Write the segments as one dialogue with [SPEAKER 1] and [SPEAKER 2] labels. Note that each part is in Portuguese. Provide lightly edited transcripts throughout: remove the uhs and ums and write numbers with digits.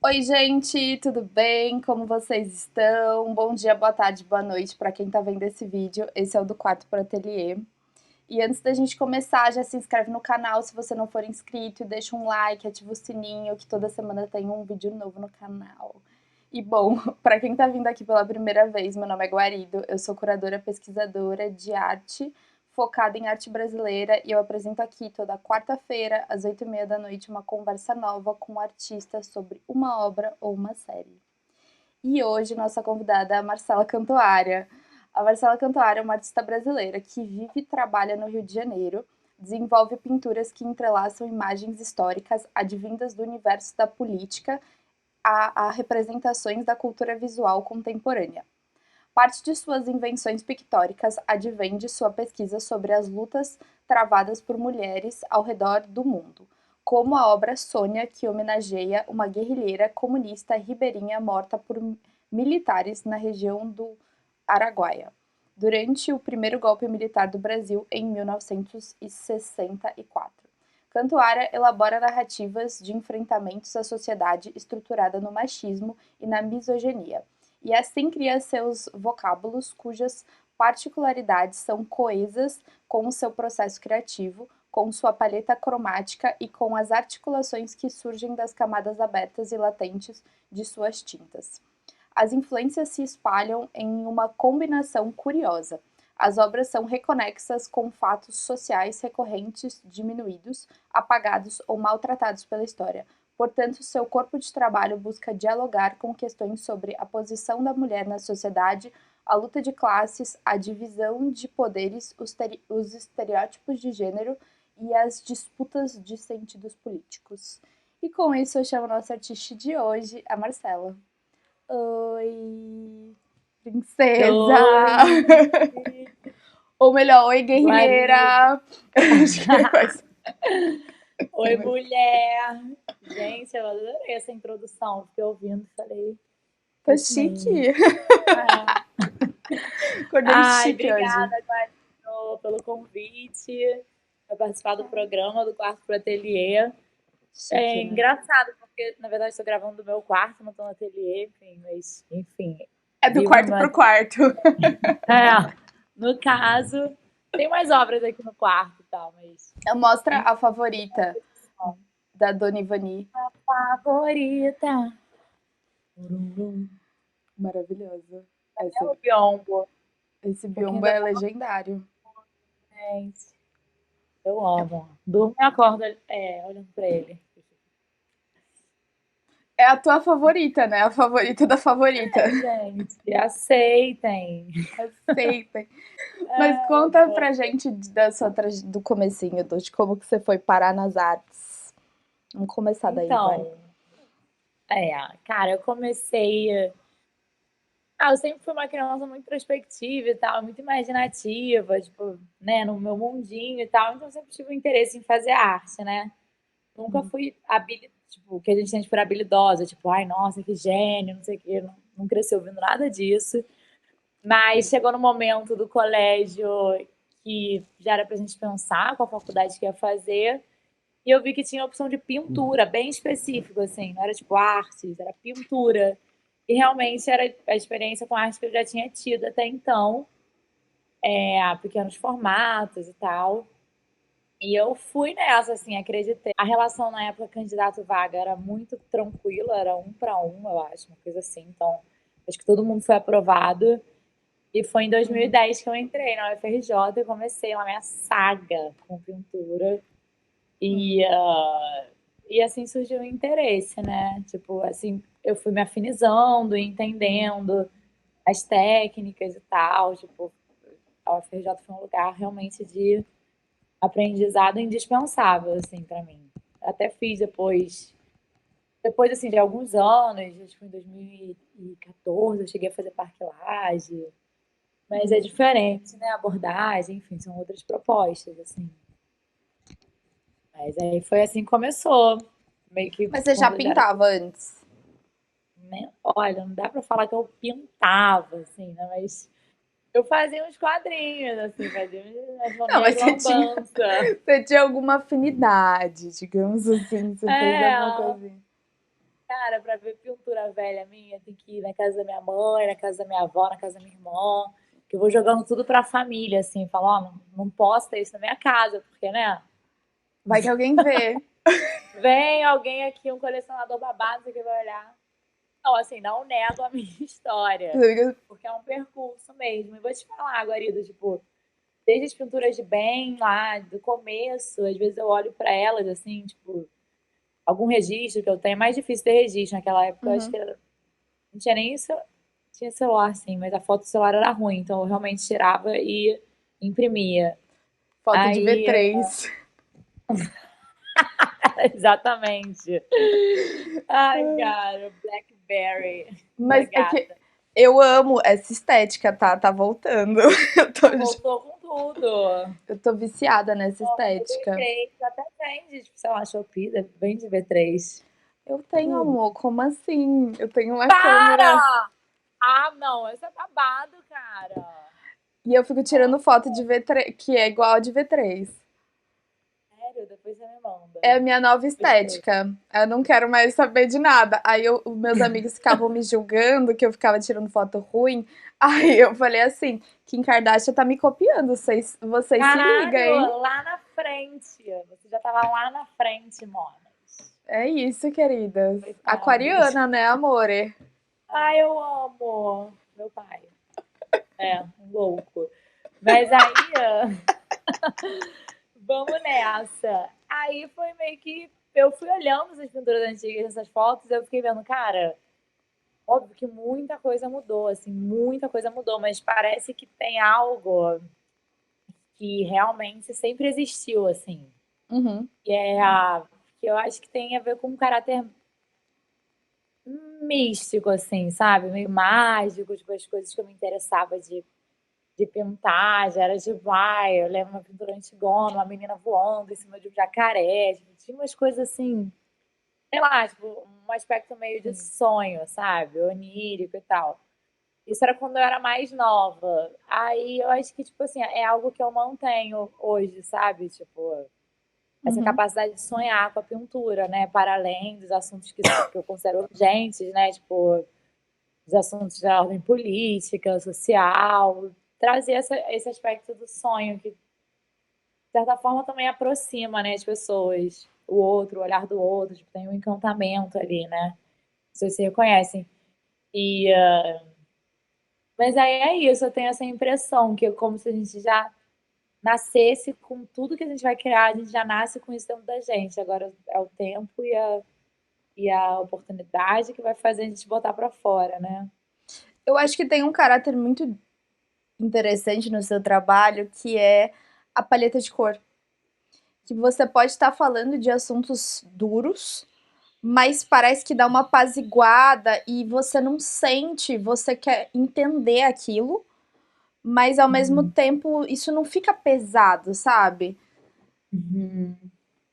[SPEAKER 1] Oi, gente, tudo bem? Como vocês estão? Bom dia, boa tarde, boa noite para quem tá vendo esse vídeo. Esse é o do Quarto pro Ateliê. E antes da gente começar, já se inscreve no canal se você não for inscrito, e deixa um like, ativa o sininho, que toda semana tem um vídeo novo no canal. E bom, para quem tá vindo aqui pela primeira vez, meu nome é Guarido, eu sou curadora pesquisadora de arte focada em arte brasileira e eu apresento aqui toda quarta-feira, às 8h30 da noite, uma conversa nova com um artista sobre uma obra ou uma série. E hoje nossa convidada é a Marcela Cantuária. A Marcela Cantuária é uma artista brasileira que vive e trabalha no Rio de Janeiro, desenvolve pinturas que entrelaçam imagens históricas advindas do universo da política a representações da cultura visual contemporânea. Parte de suas invenções pictóricas advém de sua pesquisa sobre as lutas travadas por mulheres ao redor do mundo, como a obra Sônia, que homenageia uma guerrilheira comunista ribeirinha morta por militares na região do Araguaia, durante o primeiro golpe militar do Brasil em 1964. Cantuária elabora narrativas de enfrentamentos à sociedade estruturada no machismo e na misoginia, e assim cria seus vocábulos, cujas particularidades são coesas com o seu processo criativo, com sua paleta cromática e com as articulações que surgem das camadas abertas e latentes de suas tintas. As influências se espalham em uma combinação curiosa. As obras são reconexas com fatos sociais recorrentes diminuídos, apagados ou maltratados pela história. Portanto, seu corpo de trabalho busca dialogar com questões sobre a posição da mulher na sociedade, a luta de classes, a divisão de poderes, os estereótipos de gênero e as disputas de sentidos políticos. E com isso eu chamo a nossa artista de hoje, a Marcela. Oi, princesa!
[SPEAKER 2] Oi,
[SPEAKER 1] Ou melhor, oi,
[SPEAKER 2] Guarido.
[SPEAKER 1] guerrilheira! Acho que faz
[SPEAKER 2] Oi, mulher. Gente, eu adorei essa introdução. Fiquei ouvindo e falei,
[SPEAKER 1] tá
[SPEAKER 2] isso mesmo.
[SPEAKER 1] chique.
[SPEAKER 2] É.
[SPEAKER 1] Acordei
[SPEAKER 2] Ai,
[SPEAKER 1] chique hoje.
[SPEAKER 2] obrigada, Guarido, pelo convite para participar do programa do Quarto pro Ateliê. É
[SPEAKER 1] Chique, né?
[SPEAKER 2] engraçado, porque na verdade estou gravando do meu quarto, não estou no ateliê, enfim, mas enfim,
[SPEAKER 1] É do
[SPEAKER 2] vivo no
[SPEAKER 1] quarto
[SPEAKER 2] meu
[SPEAKER 1] pro
[SPEAKER 2] ateliê.
[SPEAKER 1] quarto.
[SPEAKER 2] No caso, tem mais obras aqui no quarto e tal, mas
[SPEAKER 1] Mostra
[SPEAKER 2] enfim.
[SPEAKER 1] a favorita da Dona Ivani.
[SPEAKER 2] Favorita. Ururum.
[SPEAKER 1] Maravilhosa.
[SPEAKER 2] É o biombo.
[SPEAKER 1] Esse
[SPEAKER 2] Um pouquinho
[SPEAKER 1] biombo
[SPEAKER 2] da
[SPEAKER 1] é legendário.
[SPEAKER 2] gente. Eu amo. Durmo e acordo olhando pra ele.
[SPEAKER 1] É a tua favorita, né? A favorita da favorita.
[SPEAKER 2] É, gente, aceitem.
[SPEAKER 1] Aceitem. Mas
[SPEAKER 2] É,
[SPEAKER 1] conta
[SPEAKER 2] pô.
[SPEAKER 1] pra gente do comecinho, de como que você foi parar nas artes. Vamos começar daí, vai.
[SPEAKER 2] Então, cara, eu comecei. Eu sempre fui uma criança muito introspectiva e tal, muito imaginativa, tipo, né, no meu mundinho e tal, então eu sempre tive um interesse em fazer arte, né? Nunca fui tipo, o que a gente sente por habilidosa, tipo, ai, nossa, que gênio, não sei o quê. Não cresci ouvindo nada disso. Mas chegou no momento do colégio que já era pra gente pensar qual faculdade que ia fazer. E eu vi que tinha a opção de pintura, bem específico, assim. Não era tipo artes, era pintura. E realmente era a experiência com arte que eu já tinha tido até então, pequenos formatos e tal. E eu fui nessa, assim, acreditei. A relação na época candidato-vaga era muito tranquila, era 1 para 1, eu acho, uma coisa assim. Então, acho que todo mundo foi aprovado. E foi em 2010 que eu entrei na UFRJ e comecei a minha saga com pintura. E, e assim surgiu o interesse, né? Tipo, assim, eu fui me afinizando, entendendo as técnicas e tal. Tipo, a UFRJ foi um lugar realmente de aprendizado indispensável, assim, para mim. Até fiz depois assim, de alguns anos, acho que foi em 2014, eu cheguei a fazer parquilagem, mas é diferente, né? A abordagem, enfim, são outras propostas, assim. Mas aí foi assim que começou. Meio que
[SPEAKER 1] Mas você já
[SPEAKER 2] quando eu já era.
[SPEAKER 1] pintava antes?
[SPEAKER 2] Né? Olha, não dá pra falar que eu pintava, assim, né? Mas eu fazia uns quadrinhos, assim, fazia as
[SPEAKER 1] Não,
[SPEAKER 2] minhas
[SPEAKER 1] mas
[SPEAKER 2] lambanças.
[SPEAKER 1] você tinha alguma afinidade, digamos assim. Você fez alguma
[SPEAKER 2] É,
[SPEAKER 1] coisinha.
[SPEAKER 2] Cara, pra ver pintura velha minha, tem que ir na casa da minha mãe, na casa da minha avó, na casa da minha irmã. Que eu vou jogando tudo pra família, assim. Falo, ó, não posso ter isso na minha casa, porque, né?
[SPEAKER 1] Vai que alguém vê.
[SPEAKER 2] Vem alguém aqui, um colecionador babado, que vai olhar. Não, assim, não nego a minha história. Porque é um percurso mesmo. E vou te falar, Guarida, tipo, desde as pinturas de bem lá, do começo, às vezes eu olho pra elas, assim, tipo, algum registro que eu tenho. É mais difícil ter registro naquela época, eu acho
[SPEAKER 1] Uhum.
[SPEAKER 2] que não tinha nem isso. Tinha celular, sim, mas a foto do celular era ruim, então eu realmente tirava e imprimia.
[SPEAKER 1] Foto de
[SPEAKER 2] Aí,
[SPEAKER 1] V3.
[SPEAKER 2] exatamente. Ai, cara, Blackberry da
[SPEAKER 1] Mas é que
[SPEAKER 2] gata.
[SPEAKER 1] eu amo essa estética, tá? Tá voltando. Eu tô,
[SPEAKER 2] Voltou com tudo.
[SPEAKER 1] eu tô viciada nessa
[SPEAKER 2] Nossa,
[SPEAKER 1] estética.
[SPEAKER 2] V3, até vende, tipo, sei lá, Shopee, vende V3.
[SPEAKER 1] Eu tenho,
[SPEAKER 2] Tudo.
[SPEAKER 1] amor, como assim? Eu tenho uma câmera
[SPEAKER 2] Para! Ah, não, esse é babado, cara.
[SPEAKER 1] e eu fico tirando
[SPEAKER 2] Nossa,
[SPEAKER 1] foto de V3, que é igual a de V3.
[SPEAKER 2] sério, depois você me manda.
[SPEAKER 1] É a minha nova
[SPEAKER 2] Gostei.
[SPEAKER 1] estética. Eu não quero mais saber de nada. Aí os meus amigos ficavam me julgando que eu ficava tirando foto ruim. Aí eu falei assim: Kim Kardashian tá me copiando, vocês se ligam, hein?
[SPEAKER 2] Caralho, lá na frente. Você já tava lá na frente, monas.
[SPEAKER 1] É isso, queridas.
[SPEAKER 2] Coitadas.
[SPEAKER 1] Aquariana, né, amore?
[SPEAKER 2] Ai, eu amo. Meu pai. É, um louco. Mas aí, vamos nessa. Aí foi meio que. Eu fui olhando essas pinturas antigas, essas fotos, e eu fiquei vendo, cara, óbvio que muita coisa mudou, assim, muita coisa mudou, mas parece que tem algo que realmente sempre existiu, assim.
[SPEAKER 1] Uhum,
[SPEAKER 2] Que é a. Que eu acho que tem a ver com um caráter místico, assim, sabe? Meio mágico, tipo, as coisas que eu me interessava de pintar, já era tipo, ai, eu lembro uma pintura antigona, uma menina voando em cima de um jacaré, tipo, tinha umas coisas assim, sei lá, tipo, um aspecto meio de
[SPEAKER 1] sim.
[SPEAKER 2] sonho, sabe? Onírico e tal. Isso era quando eu era mais nova. Aí eu acho que, tipo assim, é algo que eu mantenho hoje, sabe? Tipo, essa
[SPEAKER 1] Uhum,
[SPEAKER 2] capacidade de sonhar com a pintura, né? Para além dos assuntos que eu considero urgentes, né? Tipo, os assuntos de ordem política, social, trazer esse aspecto do sonho, que de certa forma também aproxima, né, as pessoas, o outro, o olhar do outro, tipo, tem um encantamento ali, né? Não sei se vocês reconhecem. E, mas aí é isso, eu tenho essa impressão que é como se a gente já nascesse com tudo que a gente vai criar, a gente já nasce com isso dentro da gente. Agora é o tempo e a oportunidade que vai fazer a gente botar para fora, né?
[SPEAKER 1] eu acho que tem um caráter muito interessante no seu trabalho, que é a paleta de cor. Que você pode estar falando de assuntos duros, mas parece que dá uma apaziguada e você não sente, você quer entender aquilo, mas ao mesmo
[SPEAKER 2] Uhum.
[SPEAKER 1] tempo isso não fica pesado, sabe?
[SPEAKER 2] Uhum.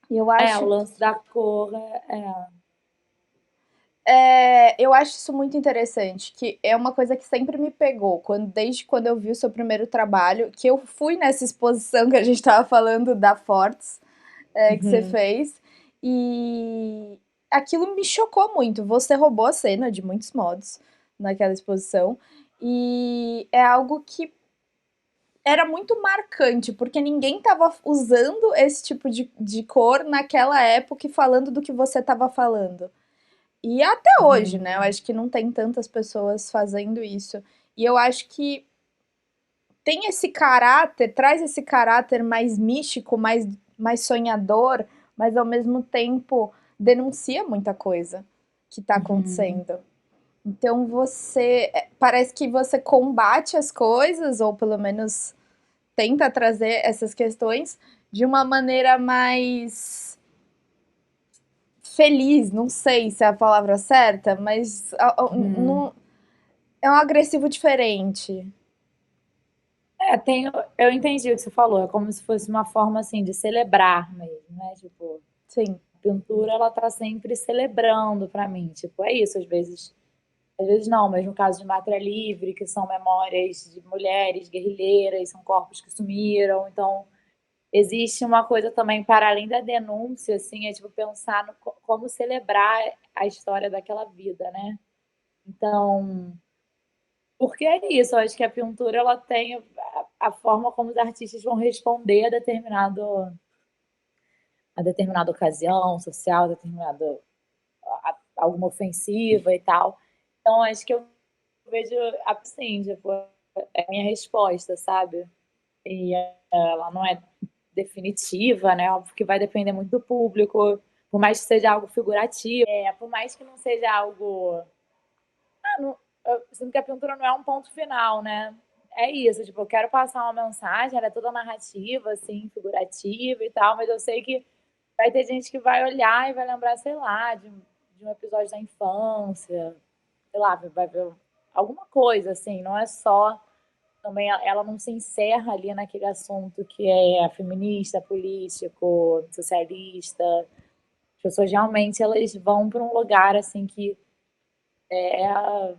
[SPEAKER 1] E eu
[SPEAKER 2] É, o
[SPEAKER 1] acho
[SPEAKER 2] lance da cor
[SPEAKER 1] eu acho isso muito interessante, que é uma coisa que sempre me pegou, desde quando eu vi o seu primeiro trabalho, que eu fui nessa exposição que a gente estava falando da Fortes, que você
[SPEAKER 2] Uhum.
[SPEAKER 1] fez, e aquilo me chocou muito. Você roubou a cena de muitos modos naquela exposição, e é algo que era muito marcante, porque ninguém estava usando esse tipo de cor naquela época e falando do que você estava falando. E até hoje,
[SPEAKER 2] Uhum.
[SPEAKER 1] né? Eu acho que não tem tantas pessoas fazendo isso. E eu acho que tem esse caráter, traz esse caráter mais místico, mais sonhador, mas ao mesmo tempo denuncia muita coisa que tá
[SPEAKER 2] Uhum.
[SPEAKER 1] acontecendo. Então parece que você combate as coisas, ou pelo menos tenta trazer essas questões de uma maneira mais feliz, não sei se é a palavra certa, mas
[SPEAKER 2] Uhum.
[SPEAKER 1] é um agressivo diferente.
[SPEAKER 2] É, eu entendi o que você falou, é como se fosse uma forma assim de celebrar mesmo, né? Tipo,
[SPEAKER 1] Sim.
[SPEAKER 2] a pintura ela tá sempre celebrando para mim, tipo, é isso, às vezes não, mas no caso de Mátria Livre, que são memórias de mulheres guerrilheiras, são corpos que sumiram, então existe uma coisa também para além da denúncia, assim, é tipo pensar no como celebrar a história daquela vida, né? Então, porque é isso, eu acho que a pintura ela tem a forma como os artistas vão responder a determinada ocasião social, determinada alguma ofensiva e tal. Então, acho que eu vejo assim, tipo, é a minha resposta, sabe? E ela não é definitiva, né? Óbvio que vai depender muito do público, por mais que seja algo figurativo, por mais que não seja algo. Não, eu sinto que a pintura não é um ponto final, né? É isso, tipo, eu quero passar uma mensagem, ela é toda narrativa, assim, figurativa e tal, mas eu sei que vai ter gente que vai olhar e vai lembrar, sei lá, de um episódio da infância, sei lá, vai ver alguma coisa, assim, não é só. Também ela não se encerra ali naquele assunto que é feminista, político, socialista. As pessoas realmente elas vão para um lugar assim que é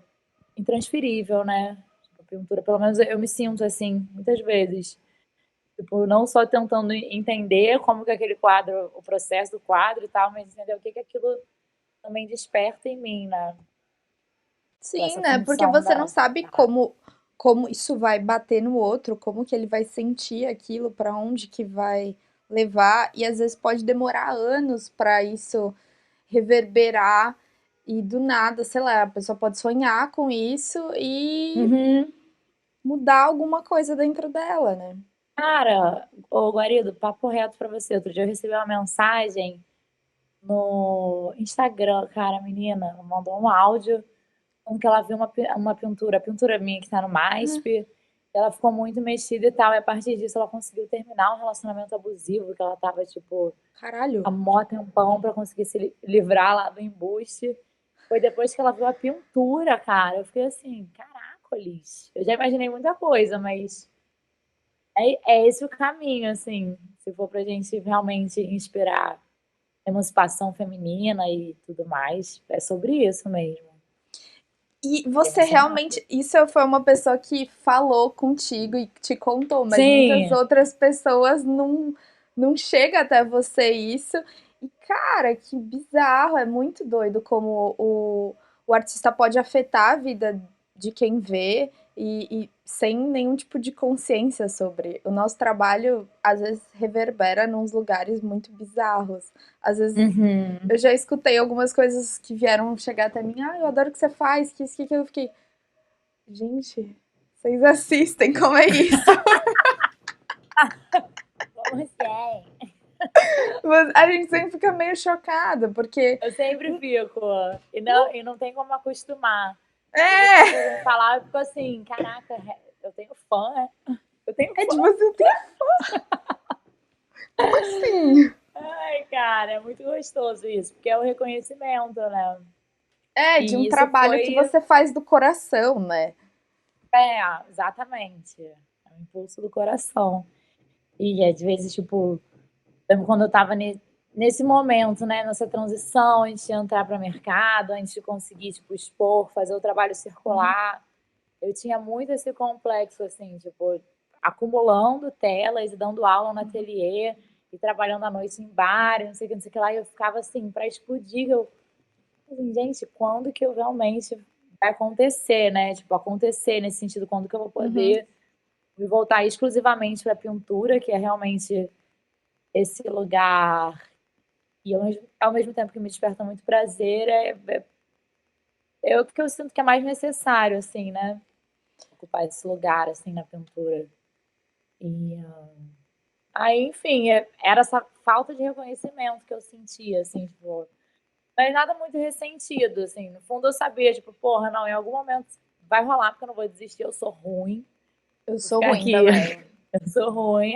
[SPEAKER 2] intransferível, né? Tipo, a pintura, pelo menos eu me sinto assim, muitas vezes. Tipo, não só tentando entender como que aquele quadro, o processo do quadro e tal, mas entender o que aquilo também desperta em mim, né? Com
[SPEAKER 1] Sim,
[SPEAKER 2] essa
[SPEAKER 1] né? Porque
[SPEAKER 2] função
[SPEAKER 1] você não
[SPEAKER 2] da
[SPEAKER 1] sabe como isso vai bater no outro, como que ele vai sentir aquilo, para onde que vai levar, e às vezes pode demorar anos para isso reverberar e do nada, sei lá, a pessoa pode sonhar com isso e
[SPEAKER 2] Uhum.
[SPEAKER 1] mudar alguma coisa dentro dela, né?
[SPEAKER 2] Cara, ô Guarido, papo reto pra você. Outro dia eu recebi uma mensagem no Instagram, cara, a menina mandou um áudio falando que ela viu uma pintura, a pintura minha que tá no MASP, ela ficou muito mexida e tal, e a partir disso ela conseguiu terminar um relacionamento abusivo, que ela tava, tipo, há
[SPEAKER 1] Caralho.
[SPEAKER 2] mó tempão pra conseguir se livrar lá do embuste. Foi depois que ela viu a pintura, cara. Eu fiquei assim, caracoles. Eu já imaginei muita coisa, mas é esse o caminho, assim, se for pra gente realmente inspirar emancipação feminina e tudo mais, é sobre isso mesmo.
[SPEAKER 1] E
[SPEAKER 2] É
[SPEAKER 1] você
[SPEAKER 2] emocionante.
[SPEAKER 1] realmente, isso foi uma pessoa que falou contigo e te contou, mas muitas
[SPEAKER 2] Sim,
[SPEAKER 1] outras pessoas não chega até você isso. E cara, que bizarro, é muito doido como o artista pode afetar a vida de quem vê e sem nenhum tipo de consciência sobre. O nosso trabalho às vezes reverbera nos lugares muito bizarros. Às vezes
[SPEAKER 2] uhum.
[SPEAKER 1] eu já escutei algumas coisas que vieram chegar até mim. Ah, eu adoro o que você faz, que isso, que eu fiquei. Gente, vocês assistem, como é isso?
[SPEAKER 2] Como assim?
[SPEAKER 1] Mas a gente sempre fica meio chocada, porque.
[SPEAKER 2] Eu sempre fico, e não tem como acostumar. Às vezes as
[SPEAKER 1] É!
[SPEAKER 2] pessoas vêm falar, eu fico assim, caraca, eu tenho fã, né? Eu tenho
[SPEAKER 1] É
[SPEAKER 2] fã.
[SPEAKER 1] de você ter. Como assim?
[SPEAKER 2] Ai, cara, é muito gostoso isso, porque é o reconhecimento, né?
[SPEAKER 1] É, de um
[SPEAKER 2] E isso
[SPEAKER 1] trabalho que
[SPEAKER 2] foi,
[SPEAKER 1] você faz do coração, né?
[SPEAKER 2] exatamente, é um impulso do coração. E às vezes, tipo, lembro quando eu tava nesse momento, né, nessa transição, antes de entrar para o mercado, antes de conseguir, tipo, expor, fazer o trabalho
[SPEAKER 1] Uhum,
[SPEAKER 2] circular, eu tinha muito esse complexo, assim, tipo, acumulando telas e dando aula no
[SPEAKER 1] uhum,
[SPEAKER 2] ateliê e trabalhando à noite em bar, e não sei o que, não sei o que lá, e eu ficava assim, para explodir, eu assim, gente, quando que eu realmente vai acontecer, né? Tipo, acontecer nesse sentido, quando que eu vou
[SPEAKER 1] uhum.
[SPEAKER 2] poder me voltar exclusivamente para a pintura, que é realmente esse lugar e ao mesmo tempo que me desperta muito prazer, é o que eu sinto que é mais necessário, assim, né? Ocupar esse lugar, assim, na pintura. E aí, enfim, era essa falta de reconhecimento que eu sentia, assim, tipo, mas nada muito ressentido, assim. No fundo eu sabia, tipo, porra, não, em algum momento vai rolar, porque eu não vou desistir, eu sou ruim,
[SPEAKER 1] Eu
[SPEAKER 2] vou
[SPEAKER 1] sou
[SPEAKER 2] ficar
[SPEAKER 1] ruim
[SPEAKER 2] aqui,
[SPEAKER 1] também.
[SPEAKER 2] eu sou ruim,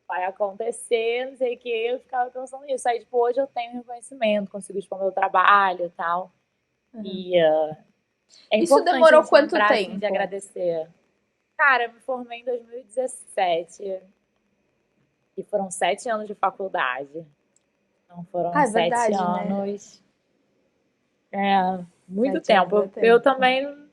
[SPEAKER 2] vai acontecer, não sei o que, eu ficava pensando nisso. Aí, tipo, hoje eu tenho reconhecimento, consigo expor meu trabalho e tal.
[SPEAKER 1] Uhum.
[SPEAKER 2] E é
[SPEAKER 1] Isso
[SPEAKER 2] importante a
[SPEAKER 1] demorou
[SPEAKER 2] gente
[SPEAKER 1] quanto
[SPEAKER 2] lembrar, assim, de
[SPEAKER 1] tempo?
[SPEAKER 2] agradecer. Cara, eu me formei em 2017 e foram 7 anos de faculdade. Então foram
[SPEAKER 1] Ah, é
[SPEAKER 2] 7
[SPEAKER 1] verdade, né?
[SPEAKER 2] anos, muito
[SPEAKER 1] 7 anos
[SPEAKER 2] tempo.
[SPEAKER 1] é
[SPEAKER 2] Eu
[SPEAKER 1] tempo.
[SPEAKER 2] também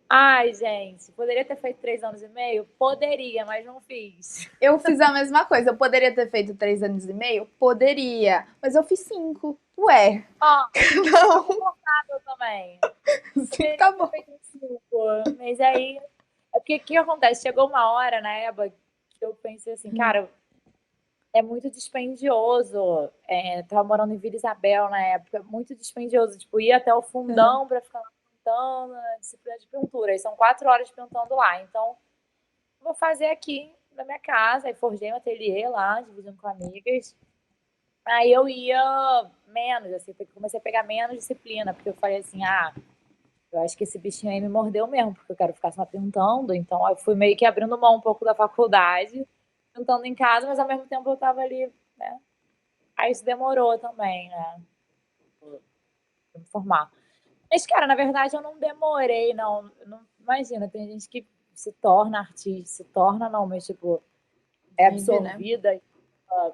[SPEAKER 2] Ai, gente, poderia ter feito 3 anos e meio? Poderia, mas não fiz.
[SPEAKER 1] Eu fiz a mesma coisa. Eu poderia ter feito 3 anos e meio? Poderia. Mas eu fiz 5. Ué,
[SPEAKER 2] Ó, tô
[SPEAKER 1] não,
[SPEAKER 2] confortável também.
[SPEAKER 1] 5
[SPEAKER 2] Poderia
[SPEAKER 1] tá
[SPEAKER 2] ter
[SPEAKER 1] bom.
[SPEAKER 2] feito 5, mas aí... É porque o que acontece? Chegou uma hora na EBA que eu pensei assim, cara, é muito dispendioso. Tava morando em Vila Isabel na época, muito dispendioso. Tipo, ir até o fundão pra ficar lá pintando a disciplina de pintura. E são 4 horas pintando lá. Então, vou fazer aqui na minha casa. Aí forjei um ateliê lá, dividindo com amigas. Aí eu ia menos, assim, comecei a pegar menos disciplina, porque eu falei assim, eu acho que esse bichinho aí me mordeu mesmo, porque eu quero ficar só pintando. Então eu fui meio que abrindo mão um pouco da faculdade, pintando em casa, mas ao mesmo tempo eu tava ali, né? Aí isso demorou também, né? Pra me formar. Mas, cara, na verdade eu não demorei, não. Imagina, tem gente que se torna artista, se torna não, mas tipo, é
[SPEAKER 1] Vive, né?
[SPEAKER 2] absorvida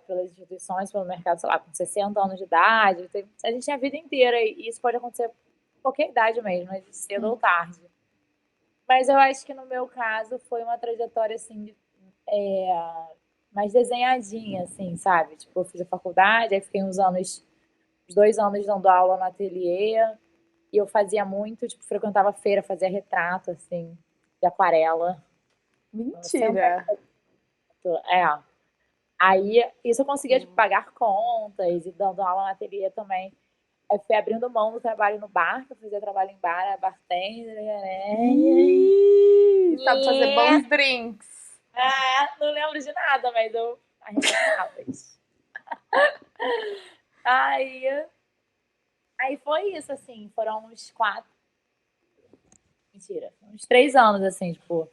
[SPEAKER 2] pelas instituições, pelo mercado, sei lá, com 60 anos de idade. A gente tem a vida inteira e isso pode acontecer com qualquer idade mesmo, né, de cedo ou tarde. Mas eu acho que no meu caso foi uma trajetória assim, mais desenhadinha, assim, sabe? Tipo, eu fiz a faculdade, aí fiquei uns 2 anos dando aula no ateliê, e eu fazia muito, tipo, frequentava feira, fazia retrato, assim, de aquarela. Senta
[SPEAKER 1] Mentira.
[SPEAKER 2] é, Aí, isso eu conseguia tipo, pagar contas e dando aula na ateliê também. Aí fui abrindo mão do trabalho no bar, que eu fazia trabalho em bar, era bartender, né?
[SPEAKER 1] Ih, sabe fazer bons drinks.
[SPEAKER 2] Não lembro de nada, mas eu arrebentava isso. Aí, aí foi isso, assim, foram uns 4, mentira, uns 3 anos, assim, tipo.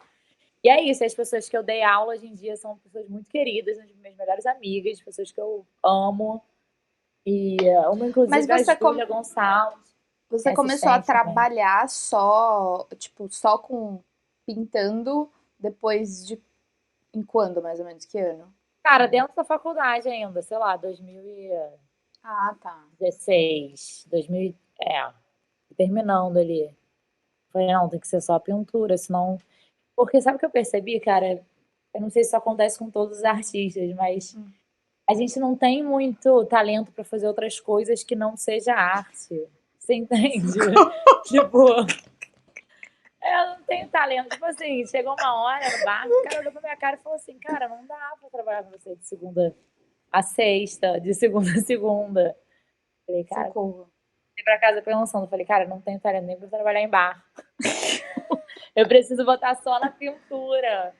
[SPEAKER 2] E é isso, as pessoas que eu dei aula hoje em dia são pessoas muito queridas, as minhas melhores amigas, pessoas que eu amo. E uma,
[SPEAKER 1] Mas
[SPEAKER 2] inclusive, a Júlia Gonçalves,
[SPEAKER 1] você
[SPEAKER 2] minha
[SPEAKER 1] começou a
[SPEAKER 2] assistente também.
[SPEAKER 1] trabalhar só, tipo, só com pintando depois de em quando, mais ou menos, que ano?
[SPEAKER 2] Cara, dentro da faculdade ainda, sei lá,
[SPEAKER 1] Ah, tá.
[SPEAKER 2] 2016, 2000, terminando ali. Falei, não, tem que ser só pintura, senão... Porque sabe o que eu percebi, cara? Eu não sei se isso acontece com todos os artistas, mas a gente não tem muito talento para fazer outras coisas que não seja arte. Você entende? Tipo, eu não tenho talento. Tipo assim, chegou uma hora no bar, o cara olhou pra minha cara e falou assim, cara, não dá pra trabalhar com você de segunda a sexta, de segunda a segunda. Falei, cara,
[SPEAKER 1] Socorro.
[SPEAKER 2] fui pra casa pensando, falei, cara, não tenho talento nem pra trabalhar em bar. Eu preciso botar só na pintura,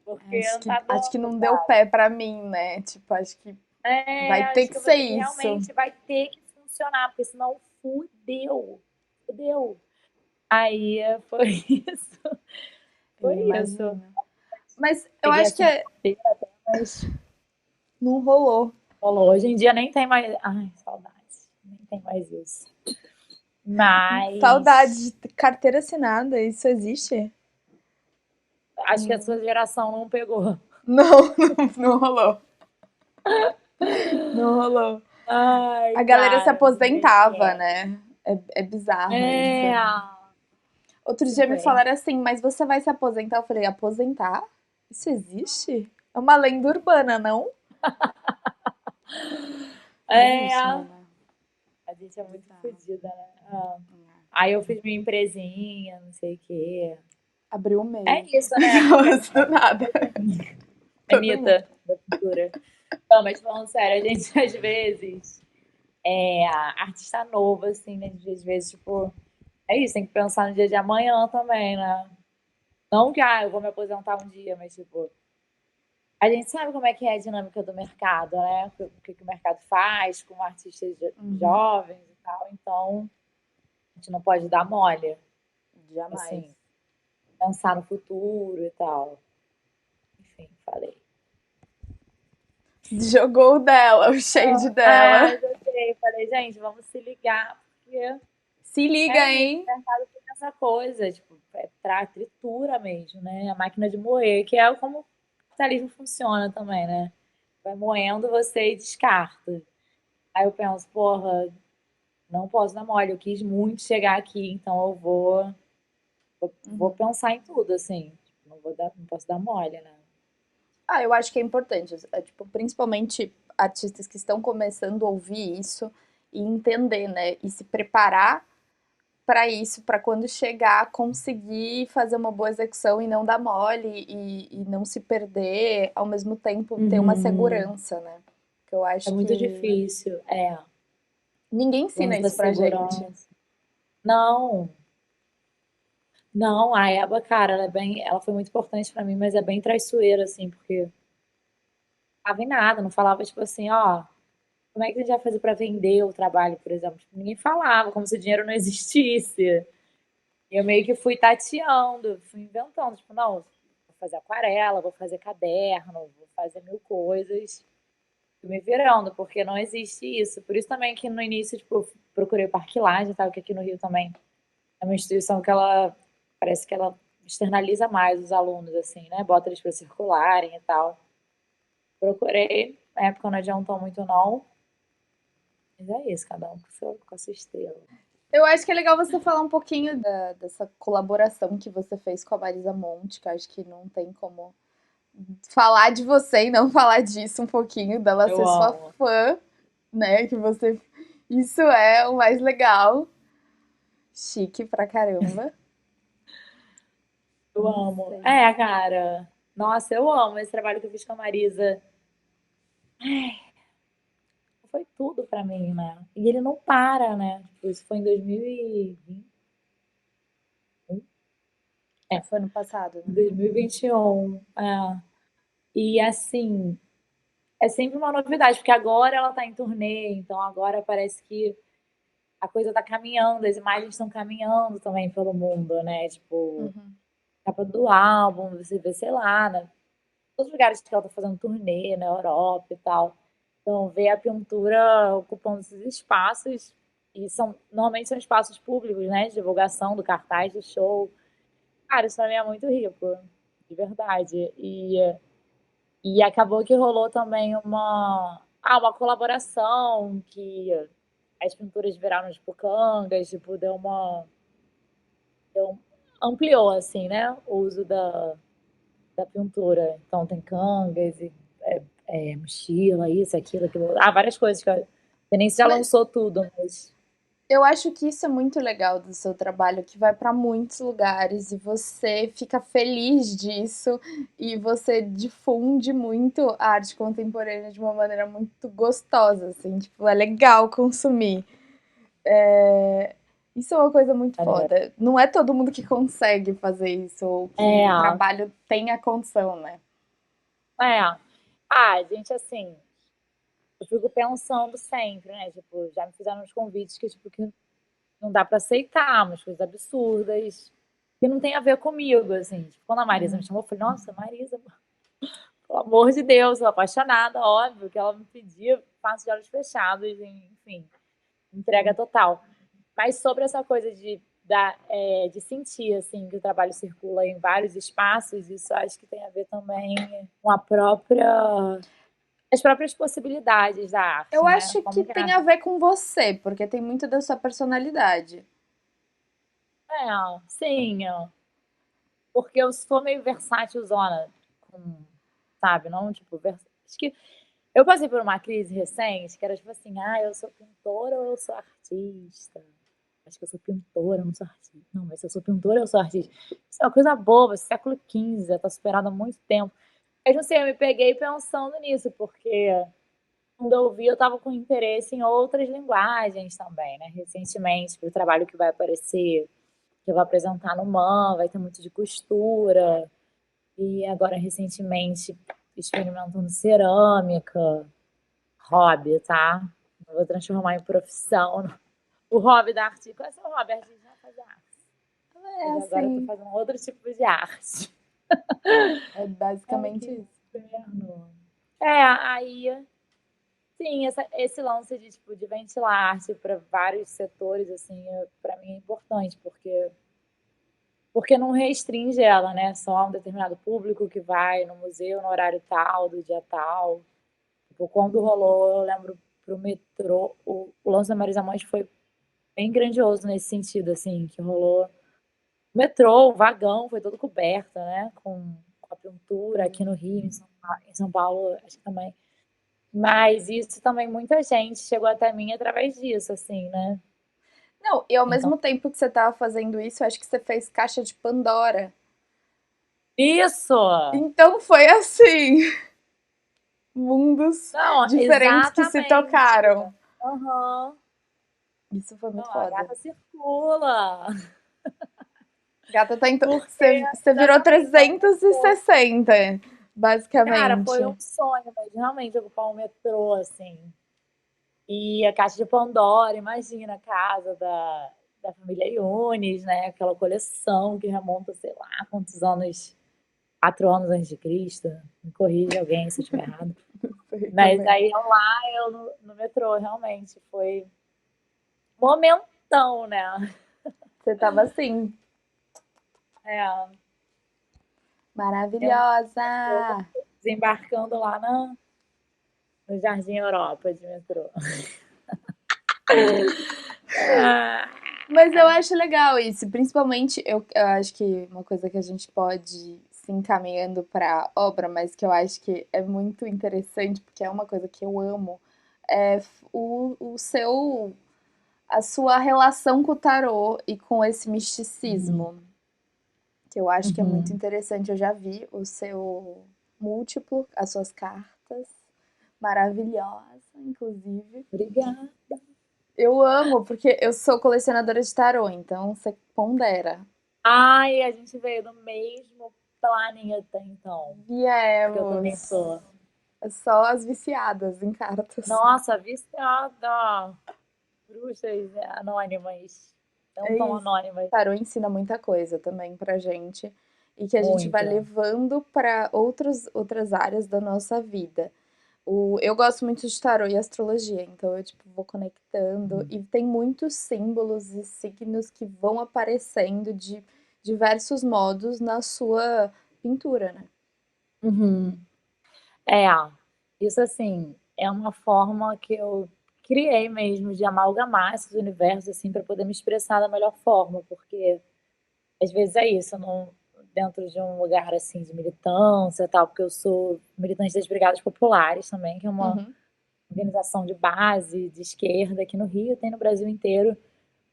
[SPEAKER 2] porque não tá
[SPEAKER 1] Acho que
[SPEAKER 2] dando,
[SPEAKER 1] não deu
[SPEAKER 2] sabe?
[SPEAKER 1] pé pra mim, né? Tipo, acho que vai ter
[SPEAKER 2] Acho
[SPEAKER 1] que
[SPEAKER 2] que eu vou
[SPEAKER 1] ser
[SPEAKER 2] ter que
[SPEAKER 1] isso.
[SPEAKER 2] realmente, vai ter que funcionar, porque senão fudeu, fudeu. Aí foi isso,
[SPEAKER 1] Eu
[SPEAKER 2] foi isso.
[SPEAKER 1] imagino. Mas eu
[SPEAKER 2] Cheguei
[SPEAKER 1] acho que
[SPEAKER 2] assim, carteira até, mas
[SPEAKER 1] não rolou.
[SPEAKER 2] rolou. Hoje em dia nem tem mais. Ai, saudade. Nem tem mais isso.
[SPEAKER 1] Saudade
[SPEAKER 2] Mas
[SPEAKER 1] de carteira assinada, isso existe?
[SPEAKER 2] acho que a sua geração não pegou.
[SPEAKER 1] Não, não rolou. Não rolou.
[SPEAKER 2] Ai,
[SPEAKER 1] A galera se
[SPEAKER 2] cara, mas
[SPEAKER 1] aposentava, né? É bizarro isso.
[SPEAKER 2] é.
[SPEAKER 1] Outro
[SPEAKER 2] Se
[SPEAKER 1] dia me
[SPEAKER 2] bem.
[SPEAKER 1] falaram assim, mas você vai se aposentar? Eu falei, aposentar? Isso existe? É uma lenda urbana, não? É
[SPEAKER 2] É.
[SPEAKER 1] isso,
[SPEAKER 2] A
[SPEAKER 1] mana.
[SPEAKER 2] gente é muito
[SPEAKER 1] Bizarro.
[SPEAKER 2] fodida, né? Aí eu fiz minha empresinha, não sei o quê.
[SPEAKER 1] Abriu o
[SPEAKER 2] É
[SPEAKER 1] MEI.
[SPEAKER 2] isso, né?
[SPEAKER 1] Do nada. Todo mundo.
[SPEAKER 2] Anitta, da pintura. Não, mas falando sério, a gente às vezes artista novo, assim, né? Às vezes, tipo, é isso, tem que pensar no dia de amanhã também, né? Não que, eu vou me aposentar um dia, mas, tipo, a gente sabe como é que é a dinâmica do mercado, né? O que o mercado faz com artistas jovens e tal. Então, a gente não pode dar mole,
[SPEAKER 1] Jamais.
[SPEAKER 2] assim, pensar no futuro e tal. Enfim, falei.
[SPEAKER 1] Jogou o dela, o shade dela.
[SPEAKER 2] Joguei. Falei, gente, vamos se ligar, porque
[SPEAKER 1] Se liga,
[SPEAKER 2] é isso,
[SPEAKER 1] hein?
[SPEAKER 2] o mercado tem essa coisa, tipo, tritura mesmo, né? A máquina de moer, que é como o capitalismo funciona também, né? Vai moendo você e descarta. Aí eu penso, porra, não posso dar mole, eu quis muito chegar aqui, então eu vou Vou pensar em tudo, assim. Não posso dar mole, né?
[SPEAKER 1] Ah, eu acho que é importante, tipo, principalmente artistas que estão começando a ouvir isso e entender, né, e se preparar para isso, para quando chegar, conseguir fazer uma boa execução e não dar mole e não se perder, ao mesmo tempo ter uma
[SPEAKER 2] Uhum.
[SPEAKER 1] segurança, né? Que eu
[SPEAKER 2] É
[SPEAKER 1] acho
[SPEAKER 2] muito
[SPEAKER 1] que
[SPEAKER 2] difícil. É,
[SPEAKER 1] ninguém
[SPEAKER 2] o
[SPEAKER 1] ensina
[SPEAKER 2] lance da
[SPEAKER 1] isso pra gente.
[SPEAKER 2] segurança. Não, não, a Eba, cara, ela foi muito importante pra mim, mas é bem traiçoeira, assim, porque não falava em nada, não falava, tipo assim, ó, como é que a gente vai fazer pra vender o trabalho, por exemplo? Tipo, ninguém falava, como se o dinheiro não existisse. E eu meio que fui tateando, fui inventando, tipo, não, vou fazer aquarela, vou fazer caderno, vou fazer mil coisas, fui me virando, porque não existe isso. Por isso também que no início, tipo, eu procurei o Parque Lage, tal, que aqui no Rio também é uma instituição que ela parece que ela externaliza mais os alunos, assim, né? Bota eles para circularem e tal. Procurei, na época não adiantou muito não, mas é isso, cada um com a sua estrela.
[SPEAKER 1] Eu acho que é legal você falar um pouquinho dessa colaboração que você fez com a Marisa Monte, que eu acho que não tem como falar de você e não falar disso um pouquinho, dela
[SPEAKER 2] Eu
[SPEAKER 1] ser sua
[SPEAKER 2] amo,
[SPEAKER 1] fã, né? Que você. Isso é o mais legal. Chique pra caramba.
[SPEAKER 2] eu
[SPEAKER 1] Não
[SPEAKER 2] amo.
[SPEAKER 1] sei.
[SPEAKER 2] É, cara, nossa, eu amo esse trabalho que eu fiz com a Marisa. Foi tudo pra mim, né? E ele não para, né? Tipo, isso foi em 2020. É,
[SPEAKER 1] Foi no passado, né?
[SPEAKER 2] 2021. É. E assim, é sempre uma novidade, porque agora ela tá em turnê, então agora parece que a coisa tá caminhando, as imagens estão caminhando também pelo mundo, né? Tipo,
[SPEAKER 1] Uhum.
[SPEAKER 2] capa do álbum, você vê, sei lá, né? Todos os lugares que ela tá fazendo turnê, na Europa e tal. Então, ver a pintura ocupando esses espaços, e normalmente são espaços públicos, né? De divulgação do cartaz do show. Cara, isso pra mim é muito rico, de verdade. E acabou que rolou também uma colaboração que as pinturas viraram tipo cangas, tipo, deu, ampliou assim, né, o uso da pintura. Então tem cangas e mochila, isso, aquilo, aquilo. Ah, várias coisas que eu nem se já
[SPEAKER 1] Mas
[SPEAKER 2] lançou tudo, mas
[SPEAKER 1] eu acho que isso é muito legal do seu trabalho, que vai para muitos lugares e você fica feliz disso e você difunde muito a arte contemporânea de uma maneira muito gostosa, assim, tipo, é legal consumir. Isso é uma coisa muito
[SPEAKER 2] maneiro.
[SPEAKER 1] foda. Não é todo mundo que consegue fazer isso, ou que
[SPEAKER 2] É,
[SPEAKER 1] o trabalho tem a condição, né?
[SPEAKER 2] é. Ah, gente, assim, eu fico pensando sempre, né? Tipo, já me fizeram uns convites que não dá pra aceitar, umas coisas absurdas, que não tem a ver comigo, assim. Tipo, quando a Marisa me chamou, eu falei, nossa, Marisa, pelo amor de Deus, sou apaixonada, óbvio, que ela me pedia, faço de olhos fechados, enfim, entrega total. Mas sobre essa coisa de sentir, assim, que o trabalho circula em vários espaços, isso acho que tem a ver também com as próprias possibilidades da
[SPEAKER 1] Eu
[SPEAKER 2] arte, né?
[SPEAKER 1] acho que
[SPEAKER 2] Como que
[SPEAKER 1] tem a ver com você, porque tem muito da sua personalidade.
[SPEAKER 2] sim, porque eu sou meio versátilzona, sabe? Não, tipo, acho que eu passei por uma crise recente que era tipo assim, ah, eu sou pintora ou eu sou artista? Acho que eu sou pintora, eu não sou artista. Não, mas se eu sou pintora, eu sou artista. Isso é uma coisa boba, século XV, já tá superado há muito tempo. Mas não sei, eu me peguei pensando nisso, porque quando eu vi, eu tava com interesse em outras linguagens também, né? Recentemente, pro trabalho que vai aparecer, que eu vou apresentar no MAM, vai ter muito de costura. E agora, recentemente, experimentando cerâmica, hobby, tá? Não vou transformar em profissão. O hobby da arte. Qual é o seu hobby? A gente vai fazer arte.
[SPEAKER 1] É
[SPEAKER 2] Mas agora eu tô
[SPEAKER 1] assim,
[SPEAKER 2] fazendo outro tipo de arte.
[SPEAKER 1] é
[SPEAKER 2] Ai,
[SPEAKER 1] basicamente
[SPEAKER 2] que
[SPEAKER 1] isso.
[SPEAKER 2] inferno. Aí, sim, esse lance de, tipo, de ventilar a arte para vários setores, assim, para mim é importante, porque não restringe ela, né? Só a um determinado público que vai no museu no horário tal, do dia tal. Tipo, quando rolou, eu lembro pro metrô, o lance da Marisa Monte foi bem grandioso nesse sentido, assim, que rolou metrô, o vagão foi todo coberto, né? Com a pintura aqui no Rio, em São Paulo, acho que também. Mas isso também, muita gente chegou até mim através disso, assim, né?
[SPEAKER 1] Não, e ao
[SPEAKER 2] Então,
[SPEAKER 1] mesmo tempo que você tava fazendo isso, eu acho que você fez Caixa de Pandora.
[SPEAKER 2] isso!
[SPEAKER 1] Então foi assim, mundos
[SPEAKER 2] Não,
[SPEAKER 1] diferentes que se
[SPEAKER 2] exatamente.
[SPEAKER 1] tocaram.
[SPEAKER 2] Aham.
[SPEAKER 1] Isso foi muito
[SPEAKER 2] Não, a
[SPEAKER 1] foda.
[SPEAKER 2] gata circula.
[SPEAKER 1] Gata tá em
[SPEAKER 2] Porque,
[SPEAKER 1] você virou
[SPEAKER 2] exatamente, é um metrô.
[SPEAKER 1] 360,
[SPEAKER 2] Cara, foi
[SPEAKER 1] basicamente.
[SPEAKER 2] um sonho, mas realmente ocupar um metrô, assim. E a Caixa de Pandora, imagina a casa da família Yunis, né? Aquela coleção que remonta, sei lá, quantos anos, 4 anos antes de Cristo. Me corrija alguém se eu estiver errado.
[SPEAKER 1] Sei
[SPEAKER 2] Mas
[SPEAKER 1] também.
[SPEAKER 2] aí lá, eu no metrô, realmente, foi momentão, né?
[SPEAKER 1] Você tava assim,
[SPEAKER 2] É, eu
[SPEAKER 1] maravilhosa.
[SPEAKER 2] desembarcando lá no Jardim Europa de metrô. Ah,
[SPEAKER 1] Mas eu acho legal isso, principalmente eu acho que uma coisa que a gente pode se encaminhando para obra, mas que eu acho que é muito interessante, porque é uma coisa que eu amo, é o seu a sua relação com o tarô e com esse
[SPEAKER 2] uhum,
[SPEAKER 1] misticismo, que eu acho que é muito
[SPEAKER 2] uhum.
[SPEAKER 1] interessante. Eu já vi o seu múltiplo, as suas cartas, maravilhosa, inclusive.
[SPEAKER 2] Obrigada.
[SPEAKER 1] Eu amo, porque eu sou colecionadora de tarô, então você pondera.
[SPEAKER 2] Ai, a gente veio do mesmo planeta, então. Porque eu também
[SPEAKER 1] Viemos.
[SPEAKER 2] sou.
[SPEAKER 1] É só as viciadas em cartas.
[SPEAKER 2] Nossa, viciada. Bruxas anônimas. Não
[SPEAKER 1] É
[SPEAKER 2] tão
[SPEAKER 1] isso.
[SPEAKER 2] anônimas.
[SPEAKER 1] Tarô ensina muita coisa também pra gente. E que a gente vai
[SPEAKER 2] Muito.
[SPEAKER 1] levando para outras áreas da nossa vida. Eu gosto muito de tarô e astrologia, então eu tipo, vou conectando. E tem muitos símbolos e signos que vão aparecendo de diversos modos na sua pintura, né?
[SPEAKER 2] Uhum. É, isso assim, é uma forma que eu criei mesmo de amalgamar esses universos assim para poder me expressar da melhor forma, porque às vezes é isso, eu não dentro de um lugar assim de militância, e tal, porque eu sou militante das Brigadas Populares também, que é uma
[SPEAKER 1] Uhum.
[SPEAKER 2] organização de base de esquerda aqui no Rio, tem no Brasil inteiro,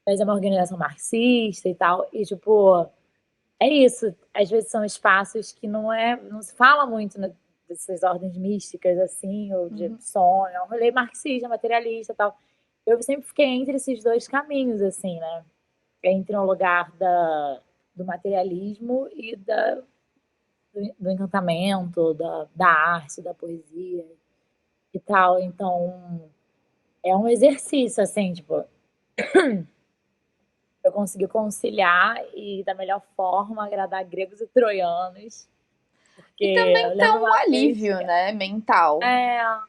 [SPEAKER 2] mas é uma organização marxista e tal, e tipo, é isso, às vezes são espaços que não se fala muito, né, dessas ordens místicas, assim, ou de
[SPEAKER 1] Uhum.
[SPEAKER 2] sonho, é um rolê marxista, materialista e tal. Eu sempre fiquei entre esses dois caminhos, assim, né? Entre um lugar do materialismo e do encantamento, da arte, da poesia e tal. Então, é um exercício, assim, tipo, eu consegui conciliar e da melhor forma agradar gregos e troianos. Porque
[SPEAKER 1] E
[SPEAKER 2] eu
[SPEAKER 1] também tem
[SPEAKER 2] lembro
[SPEAKER 1] um
[SPEAKER 2] uma vez.
[SPEAKER 1] alívio, né, mental.
[SPEAKER 2] É,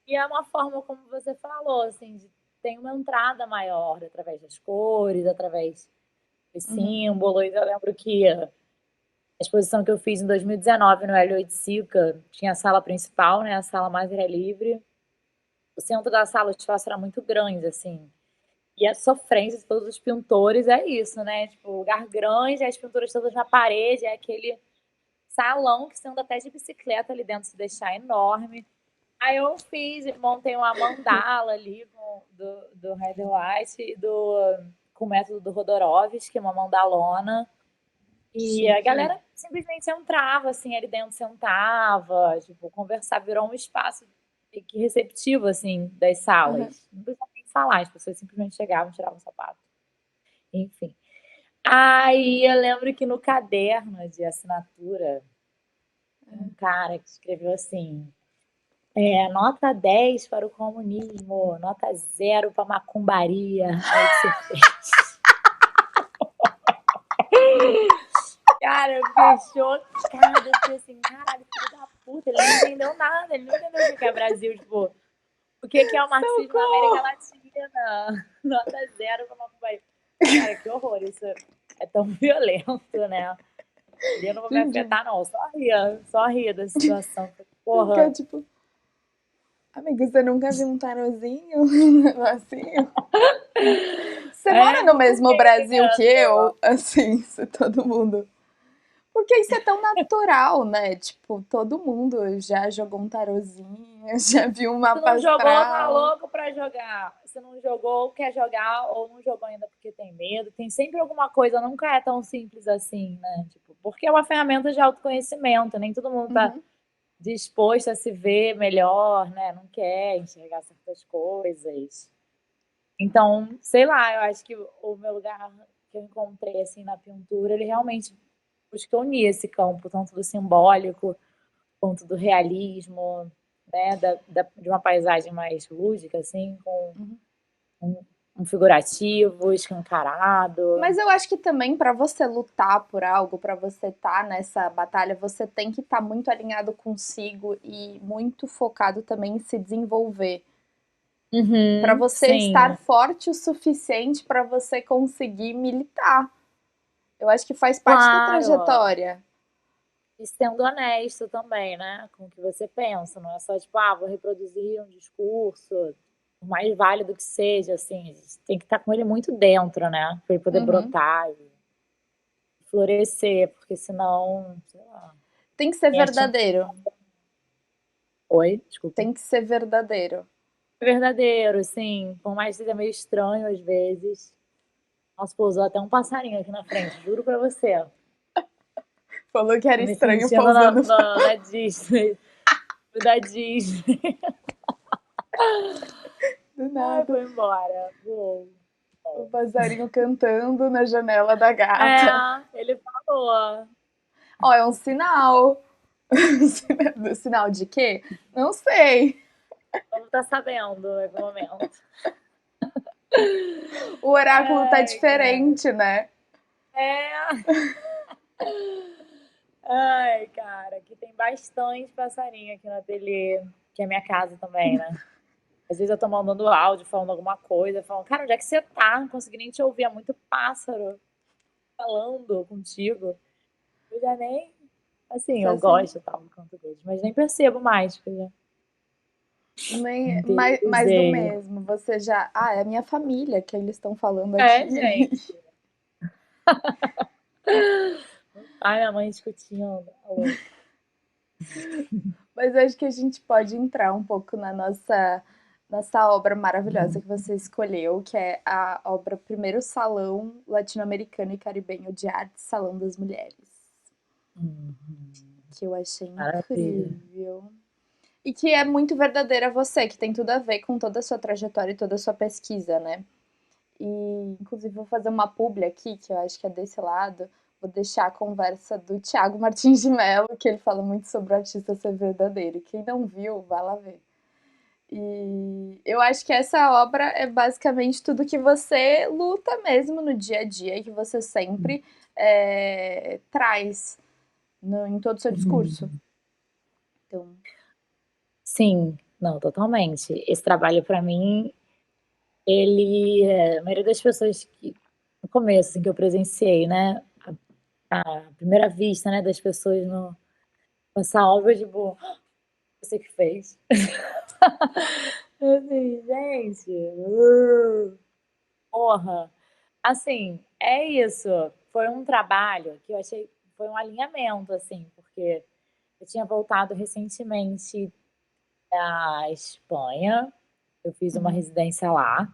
[SPEAKER 2] e é uma forma, como você falou, assim, de tem uma entrada maior através das cores, através dos
[SPEAKER 1] Uhum.
[SPEAKER 2] símbolos. Eu lembro que a exposição que eu fiz em 2019 no L8 Sica tinha a sala principal, né, a sala mais era livre. O centro da sala, o espaço era muito grande, assim. E a sofrência de todos os pintores é isso, né? Tipo, lugar grande, as pinturas todas na parede, é aquele salão que você anda até de bicicleta ali dentro, se deixar enorme. Aí eu montei uma mandala ali do Heather White e com o método do Rodorovsky, uma mandalona. E a
[SPEAKER 1] Chique.
[SPEAKER 2] galera simplesmente entrava, assim, ali dentro sentava, tipo, conversava, virou um espaço que receptivo, assim, das
[SPEAKER 1] Uhum.
[SPEAKER 2] salas. Não precisava nem falar, as pessoas simplesmente chegavam, tiravam o sapato. Enfim. Aí eu lembro que no caderno de assinatura, um cara que escreveu assim: nota 10 para o comunismo, nota 0 para a macumbaria. Aí que você fez. Cara, eu fiquei chocada. Eu fiquei assim, caralho, filho da puta, ele não entendeu nada, ele não entendeu o que é Brasil, tipo, o que é o marxismo na América
[SPEAKER 1] Socorro!
[SPEAKER 2] Latina. Nota 0 para a macumbaria. Cara, que horror, isso é tão violento, né? Ali eu não vou me
[SPEAKER 1] Gente,
[SPEAKER 2] afetar, não. Só ria da situação.
[SPEAKER 1] fica
[SPEAKER 2] Porra,
[SPEAKER 1] tipo, amigo, você nunca viu um tarozinho? Um negocinho? Você mora no mesmo Brasil que
[SPEAKER 2] Entendeu?
[SPEAKER 1] eu? Assim, se todo mundo. Porque isso é tão natural, né? Tipo, todo mundo já jogou um tarozinho, já viu um
[SPEAKER 2] Se
[SPEAKER 1] mapa
[SPEAKER 2] não jogou, tá
[SPEAKER 1] astral.
[SPEAKER 2] louco pra jogar. Se não jogou, quer jogar, ou não jogou ainda porque tem medo. Tem sempre alguma coisa, nunca é tão simples assim, né? Tipo, porque é uma ferramenta de autoconhecimento, nem todo mundo tá
[SPEAKER 1] Uhum.
[SPEAKER 2] disposto a se ver melhor, né? Não quer enxergar certas coisas. Então, sei lá, eu acho que o meu lugar que eu encontrei assim na pintura, ele realmente busca unir esse campo, tanto do simbólico quanto do realismo, né, de uma paisagem mais lúdica, assim, com
[SPEAKER 1] Uhum.
[SPEAKER 2] um, um figurativo, escancarado.
[SPEAKER 1] Mas eu acho que também para você lutar por algo, para você estar nessa batalha, você tem que estar muito alinhado consigo e muito focado também em se desenvolver. Para
[SPEAKER 2] Uhum,
[SPEAKER 1] você estar
[SPEAKER 2] sim,
[SPEAKER 1] forte o suficiente para você conseguir militar. Eu acho que faz parte da
[SPEAKER 2] claro.
[SPEAKER 1] trajetória.
[SPEAKER 2] E sendo honesto também, né, com o que você pensa. Não é só tipo, ah, vou reproduzir um discurso, por mais válido que seja, assim, a gente tem que estar com ele muito dentro, né, para ele poder
[SPEAKER 1] Uhum.
[SPEAKER 2] brotar e florescer, porque senão, sei lá,
[SPEAKER 1] Tem que ser
[SPEAKER 2] minha tinta.
[SPEAKER 1] verdadeiro.
[SPEAKER 2] Oi, desculpa.
[SPEAKER 1] Tem que ser verdadeiro.
[SPEAKER 2] Verdadeiro, sim. Por mais que seja meio estranho às vezes. Nossa, pousou até um passarinho aqui na frente, juro pra você.
[SPEAKER 1] Falou que era
[SPEAKER 2] Tô me
[SPEAKER 1] estranho
[SPEAKER 2] sentindo
[SPEAKER 1] pousando.
[SPEAKER 2] na Disney. Da Disney.
[SPEAKER 1] Do
[SPEAKER 2] Ai,
[SPEAKER 1] nada.
[SPEAKER 2] foi embora. Uou.
[SPEAKER 1] O passarinho cantando na janela da gata.
[SPEAKER 2] É, ele falou.
[SPEAKER 1] Ó, é um sinal. Sinal de quê? Não sei.
[SPEAKER 2] Vamos estar sabendo em algum momento.
[SPEAKER 1] O oráculo tá
[SPEAKER 2] Ai, cara.
[SPEAKER 1] diferente, né?
[SPEAKER 2] É. Ai, cara, aqui tem bastante passarinho aqui no ateliê, que é minha casa também, né? Às vezes eu tô mandando áudio, falando alguma coisa, falando, cara, onde é que você tá? Não consegui nem te ouvir, é muito pássaro falando contigo. Eu já nem, assim,
[SPEAKER 1] Isso é
[SPEAKER 2] eu
[SPEAKER 1] assim.
[SPEAKER 2] gosto e tal do canto deles, mas nem percebo mais, porque já
[SPEAKER 1] Mais do
[SPEAKER 2] interiorizei.
[SPEAKER 1] mesmo. Você já. Ah, é a minha família que eles estão falando
[SPEAKER 2] É,
[SPEAKER 1] aqui.
[SPEAKER 2] gente. Ai, minha mãe discutindo. Tá louca.
[SPEAKER 1] Mas acho que a gente pode entrar um pouco na nossa obra maravilhosa que você escolheu, que é a obra Primeiro Salão Latino-Americano e Caribenho de Arte, Salão das Mulheres,
[SPEAKER 2] Uhum.
[SPEAKER 1] que eu achei
[SPEAKER 2] Maravilha.
[SPEAKER 1] incrível. E que é muito verdadeira a você, que tem tudo a ver com toda a sua trajetória e toda a sua pesquisa, né? E, inclusive, vou fazer uma publi aqui, que eu acho que é desse lado. Vou deixar a conversa do Thiago Martins de Mello, que ele fala muito sobre o artista ser verdadeiro. Quem não viu, vá lá ver. E eu acho que essa obra é basicamente tudo que você luta mesmo no dia a dia e que você sempre traz em todo o seu discurso.
[SPEAKER 2] Uhum.
[SPEAKER 1] Então,
[SPEAKER 2] Sim, não, totalmente. Esse trabalho, para mim, a maioria das pessoas que, no começo, assim, que eu presenciei, né, a primeira vista, né, das pessoas com essa obra, tipo, "Ah, você que fez." Eu assim, gente, porra. Assim, é isso. Foi um trabalho que eu achei, foi um alinhamento, assim, porque eu tinha voltado recentemente da Espanha, eu fiz uma
[SPEAKER 1] uhum,
[SPEAKER 2] residência lá,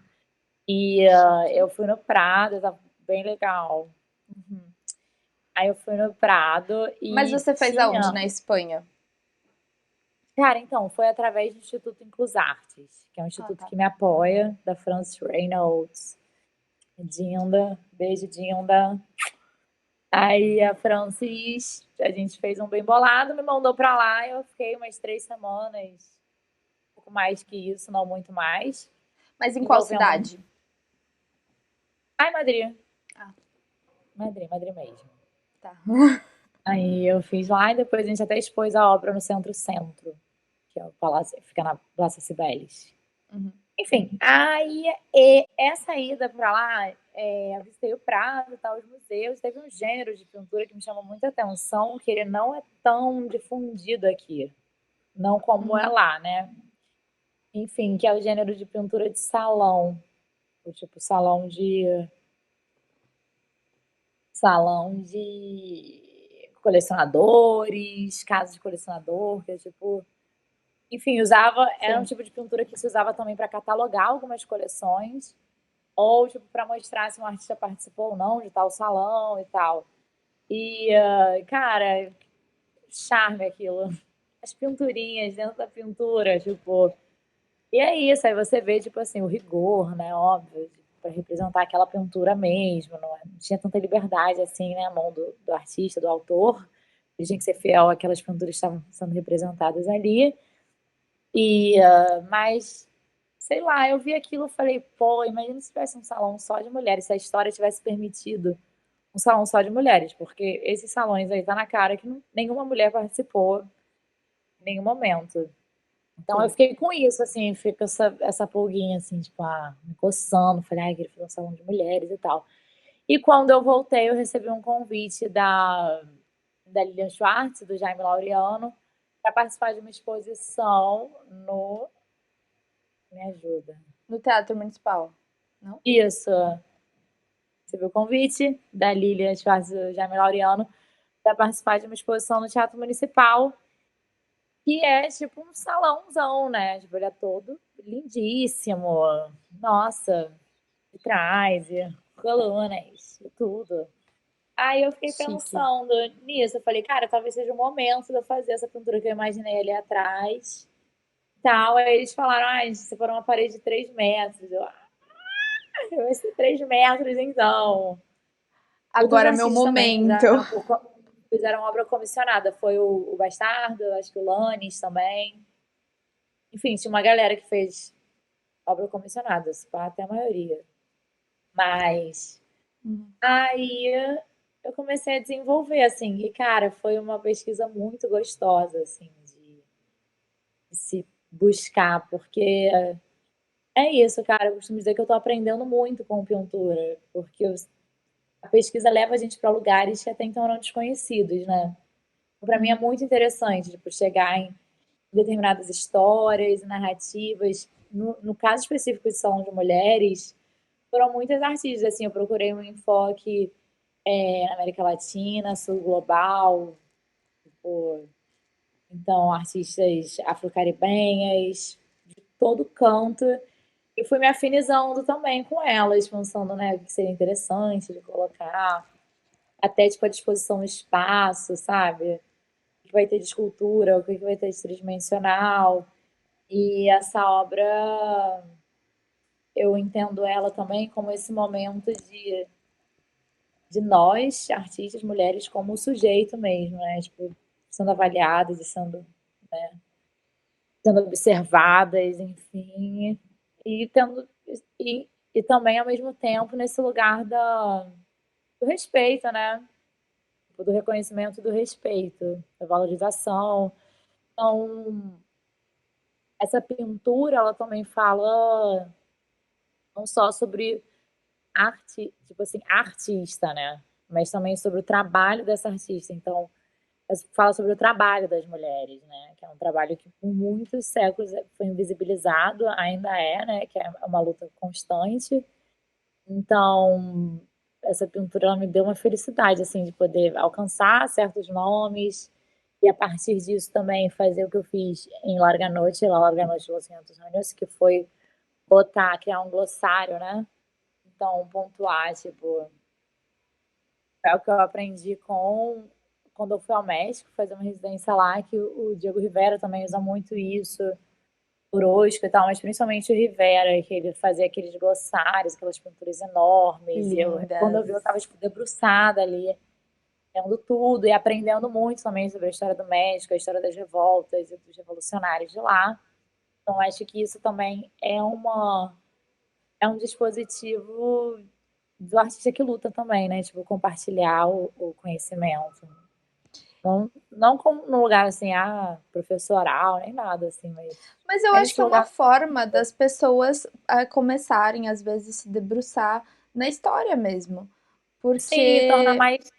[SPEAKER 2] e
[SPEAKER 1] chique.
[SPEAKER 2] eu fui no Prado, tava bem legal. Uhum. Aí eu fui no Prado
[SPEAKER 1] Mas
[SPEAKER 2] e
[SPEAKER 1] você fez aonde?
[SPEAKER 2] tinha.
[SPEAKER 1] Na Espanha?
[SPEAKER 2] Cara, então, foi através do Instituto Inclusartes, que é um
[SPEAKER 1] Ah,
[SPEAKER 2] instituto
[SPEAKER 1] tá.
[SPEAKER 2] que me apoia, da Frances Reynolds. Dinda, beijo, Dinda. Aí a Francis, a gente fez um bem bolado, me mandou pra lá, eu fiquei umas 3 semanas, um pouco mais que isso, não muito mais,
[SPEAKER 1] Mas em qual
[SPEAKER 2] desenvolvendo.
[SPEAKER 1] cidade?
[SPEAKER 2] Ai, Madrid.
[SPEAKER 1] Ah,
[SPEAKER 2] Madrid mesmo.
[SPEAKER 1] tá.
[SPEAKER 2] Aí eu fiz lá e depois a gente até expôs a obra no Centro, que é o palácio, fica na Praça Cibeles.
[SPEAKER 1] Uhum.
[SPEAKER 2] Enfim, aí e essa ida para lá, eu visitei o Prado, tal, os museus, teve um gênero de pintura que me chamou muita atenção, que ele não é tão difundido aqui, não como é
[SPEAKER 1] Uhum.
[SPEAKER 2] lá, né? Enfim, que é o gênero de pintura de salão. tipo salão de colecionadores, casa de colecionador, que é tipo, enfim, era um
[SPEAKER 1] Sim.
[SPEAKER 2] tipo de pintura que se usava também para catalogar algumas coleções, ou tipo para mostrar se um artista participou ou não de tal salão e tal. E, cara, charme aquilo. As pinturinhas dentro da pintura, tipo. E é isso, aí você vê, tipo assim, o rigor, né? Óbvio, para representar aquela pintura mesmo. Não tinha tanta liberdade assim, né? A mão do artista, do autor. Ele tinha que ser fiel àquelas pinturas que estavam sendo representadas ali. Mas, sei lá, eu vi aquilo e falei, pô, imagina se tivesse um salão só de mulheres, se a história tivesse permitido um salão só de mulheres, porque esses salões aí tá na cara que nenhuma mulher participou em nenhum momento. Então eu
[SPEAKER 1] Sim.
[SPEAKER 2] fiquei com isso, assim, fica essa pulguinha, assim, tipo, me coçando. Falei, ai, queria fazer um salão de mulheres e tal. E quando eu voltei, eu recebi um convite da Lilian Schwartz, do Jaime Laureano, para participar de uma exposição no. Me ajuda.
[SPEAKER 1] No Teatro Municipal, não?
[SPEAKER 2] Isso. Recebi o convite da Lilian Schwartz, do Jaime Laureano, para participar de uma exposição no Teatro Municipal, que é tipo um salãozão, né? Tipo, ele é todo lindíssimo. Nossa, vitrais e colunas e tudo. Aí eu fiquei
[SPEAKER 1] Chique.
[SPEAKER 2] pensando nisso. Eu falei, cara, talvez seja o momento de eu fazer essa pintura que eu imaginei ali atrás. Tal. Aí eles falaram, ah, a gente separou uma parede de 3 metros. Vai ser 3 metros então. Outros
[SPEAKER 1] Agora é meu
[SPEAKER 2] artistas também
[SPEAKER 1] momento.
[SPEAKER 2] fizeram obra comissionada. Foi o Bastardo, acho que o Lannis também. Enfim, tinha uma galera que fez obra comissionada, até a maioria. Mas aí eu comecei a desenvolver, assim, e cara, foi uma pesquisa muito gostosa, assim, de se buscar, porque é isso, cara, eu costumo dizer que eu tô aprendendo muito com pintura, porque a pesquisa leva a gente para lugares que até então eram desconhecidos, né? Para mim é muito interessante, tipo, chegar em determinadas histórias, narrativas. No caso específico de Salão de Mulheres, foram muitas artistas, assim, eu procurei um enfoque na América Latina, sul global, tipo, então artistas afro-caribenhas, de todo canto, e fui me afinizando também com elas, pensando, né, o que seria interessante de colocar, até tipo a disposição no espaço, sabe? O que vai ter de escultura, o que vai ter de tridimensional. E essa obra, eu entendo ela também como esse momento de nós, artistas, mulheres, como sujeito mesmo, né? Tipo, sendo avaliadas e sendo observadas, enfim, e tendo e também ao mesmo tempo nesse lugar do respeito, né? Tipo, do reconhecimento, do respeito, da valorização. Então, essa pintura, ela também fala não só sobre arte, tipo assim, artista, né? Mas também sobre o trabalho dessa artista. Então, fala sobre o trabalho das mulheres, né? Que é um trabalho que por muitos séculos foi invisibilizado, ainda é, né? Que é uma luta constante. Então, essa pintura ela me deu uma felicidade, assim, de poder alcançar certos nomes e a partir disso também fazer o que eu fiz em Larga Noite, La Larga Noite de Los 500 Anos, que foi criar um glossário, né? Então, pontuar, tipo, é o que eu aprendi quando eu fui ao México fazer uma residência lá, que o Diego Rivera também usa muito isso, Orozco e tal, mas principalmente o Rivera, que ele fazia aqueles glossários, aquelas pinturas enormes, e quando eu
[SPEAKER 1] Lindas.
[SPEAKER 2] vi, eu tava, tipo, debruçada ali, vendo tudo e aprendendo muito também sobre a história do México, a história das revoltas e dos revolucionários de lá. Então, acho que isso também é um dispositivo do artista que luta também, né? Tipo, compartilhar o conhecimento. Não como num lugar assim, professoral, nem nada assim,
[SPEAKER 1] Mas eu
[SPEAKER 2] é
[SPEAKER 1] acho
[SPEAKER 2] nesse
[SPEAKER 1] que é uma
[SPEAKER 2] lugar
[SPEAKER 1] forma das pessoas começarem, às vezes, se debruçar na história mesmo.
[SPEAKER 2] sim, torna
[SPEAKER 1] Porque
[SPEAKER 2] mais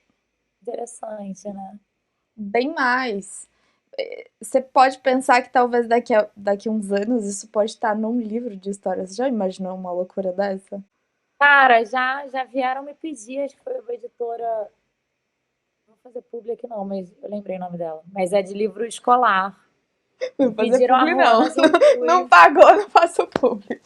[SPEAKER 2] interessante, né?
[SPEAKER 1] bem mais. Você pode pensar que talvez daqui uns anos isso pode estar num livro de história. Você já imaginou uma loucura dessa?
[SPEAKER 2] Cara, já vieram me pedir, acho que foi uma editora, não vou fazer publi aqui não, mas eu lembrei o nome dela. Mas é de livro escolar.
[SPEAKER 1] Não
[SPEAKER 2] E
[SPEAKER 1] vou fazer
[SPEAKER 2] pediram a
[SPEAKER 1] publi, não.
[SPEAKER 2] Ruana
[SPEAKER 1] Não
[SPEAKER 2] Zurduy.
[SPEAKER 1] pagou, não faço publi.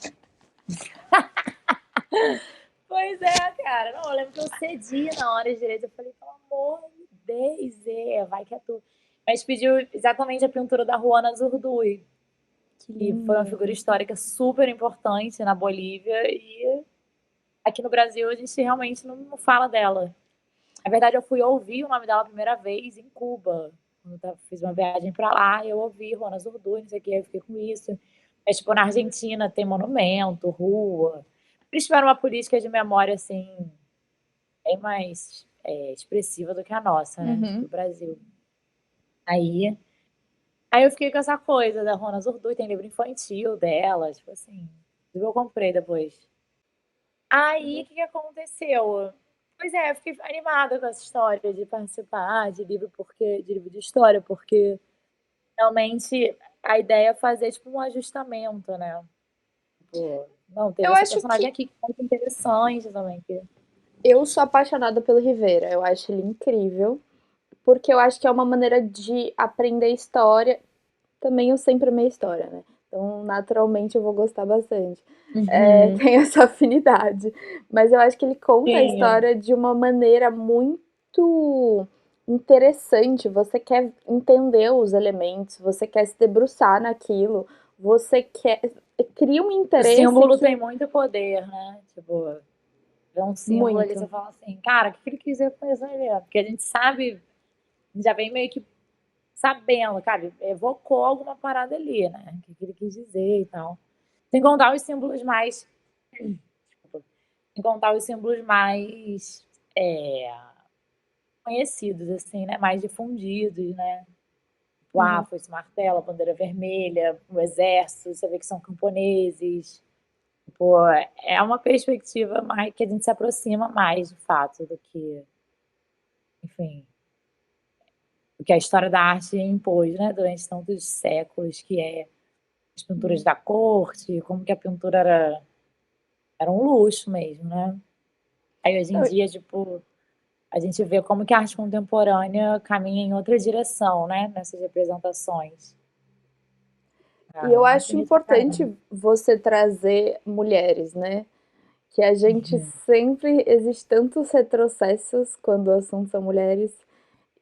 [SPEAKER 2] Pois é, cara. Não, eu lembro que eu cedi na hora direito. Eu falei, pelo amor de Deus, vai que é tu. Mas pediu exatamente a pintura da Ruana Zurduy,
[SPEAKER 1] Que
[SPEAKER 2] que foi uma
[SPEAKER 1] lindo.
[SPEAKER 2] figura histórica super importante na Bolívia. E aqui no Brasil a gente realmente não fala dela. Na verdade, eu fui ouvir o nome dela a primeira vez em Cuba. Quando eu fiz uma viagem pra lá, eu ouvi Ruana Zurduy, não sei o que, eu fiquei com isso. Mas, tipo, na Argentina tem monumento, rua. Eles tiveram uma política de memória, assim, bem mais expressiva do que a nossa, né? Do
[SPEAKER 1] Uhum.
[SPEAKER 2] Brasil. Aí, aí eu fiquei com essa coisa da Ruana Zurduy, tem livro infantil dela, tipo assim. Eu comprei depois. Aí, o que aconteceu? Pois é, eu fiquei animada com essa história de participar de livro de história, porque realmente a ideia é fazer tipo um ajustamento, né? Tipo, não, teve
[SPEAKER 1] Eu
[SPEAKER 2] essa
[SPEAKER 1] acho
[SPEAKER 2] personagem
[SPEAKER 1] que
[SPEAKER 2] aqui que é muito interessante também.
[SPEAKER 1] eu sou apaixonada pelo Rivera. Eu acho ele incrível. Porque eu acho que é uma maneira de aprender história. Também eu sempre amei história, né? Então, naturalmente, eu vou gostar bastante.
[SPEAKER 2] Uhum.
[SPEAKER 1] Tem essa afinidade. Mas eu acho que ele conta a
[SPEAKER 2] Sim,
[SPEAKER 1] história de uma maneira muito interessante. Você quer entender os elementos, você quer se debruçar naquilo, você quer. Cria um
[SPEAKER 2] o
[SPEAKER 1] interesse
[SPEAKER 2] símbolo tem
[SPEAKER 1] que.
[SPEAKER 2] muito poder, né? Tipo, vê um símbolo ali, você
[SPEAKER 1] Muito.
[SPEAKER 2] fala assim, cara, o que ele quiser com isso ali? Porque a gente sabe, já vem meio que sabendo, cara, evocou alguma parada ali, né? O que ele quis dizer e tal. Sem contar os símbolos mais. Desculpa. Sem contar os símbolos mais conhecidos, assim, né? Mais difundidos, né? Tipo,
[SPEAKER 1] Uhum.
[SPEAKER 2] foice, martelo, a bandeira vermelha, o exército, você vê que são camponeses. Tipo, é uma perspectiva mais que a gente se aproxima mais, de fato, do que, enfim, do que a história da arte impôs, né? Durante tantos séculos, que é as pinturas
[SPEAKER 1] Uhum.
[SPEAKER 2] da corte, como que a pintura era um luxo mesmo, né? Aí hoje em
[SPEAKER 1] Não,
[SPEAKER 2] dia, tipo, a gente vê como que a arte contemporânea caminha em outra direção, né? Nessas representações.
[SPEAKER 1] e eu
[SPEAKER 2] Ah, muito
[SPEAKER 1] acho
[SPEAKER 2] bonito pra caramba.
[SPEAKER 1] importante você trazer mulheres, né? Que a gente
[SPEAKER 2] Uhum,
[SPEAKER 1] sempre existe tantos retrocessos quando o assunto são mulheres.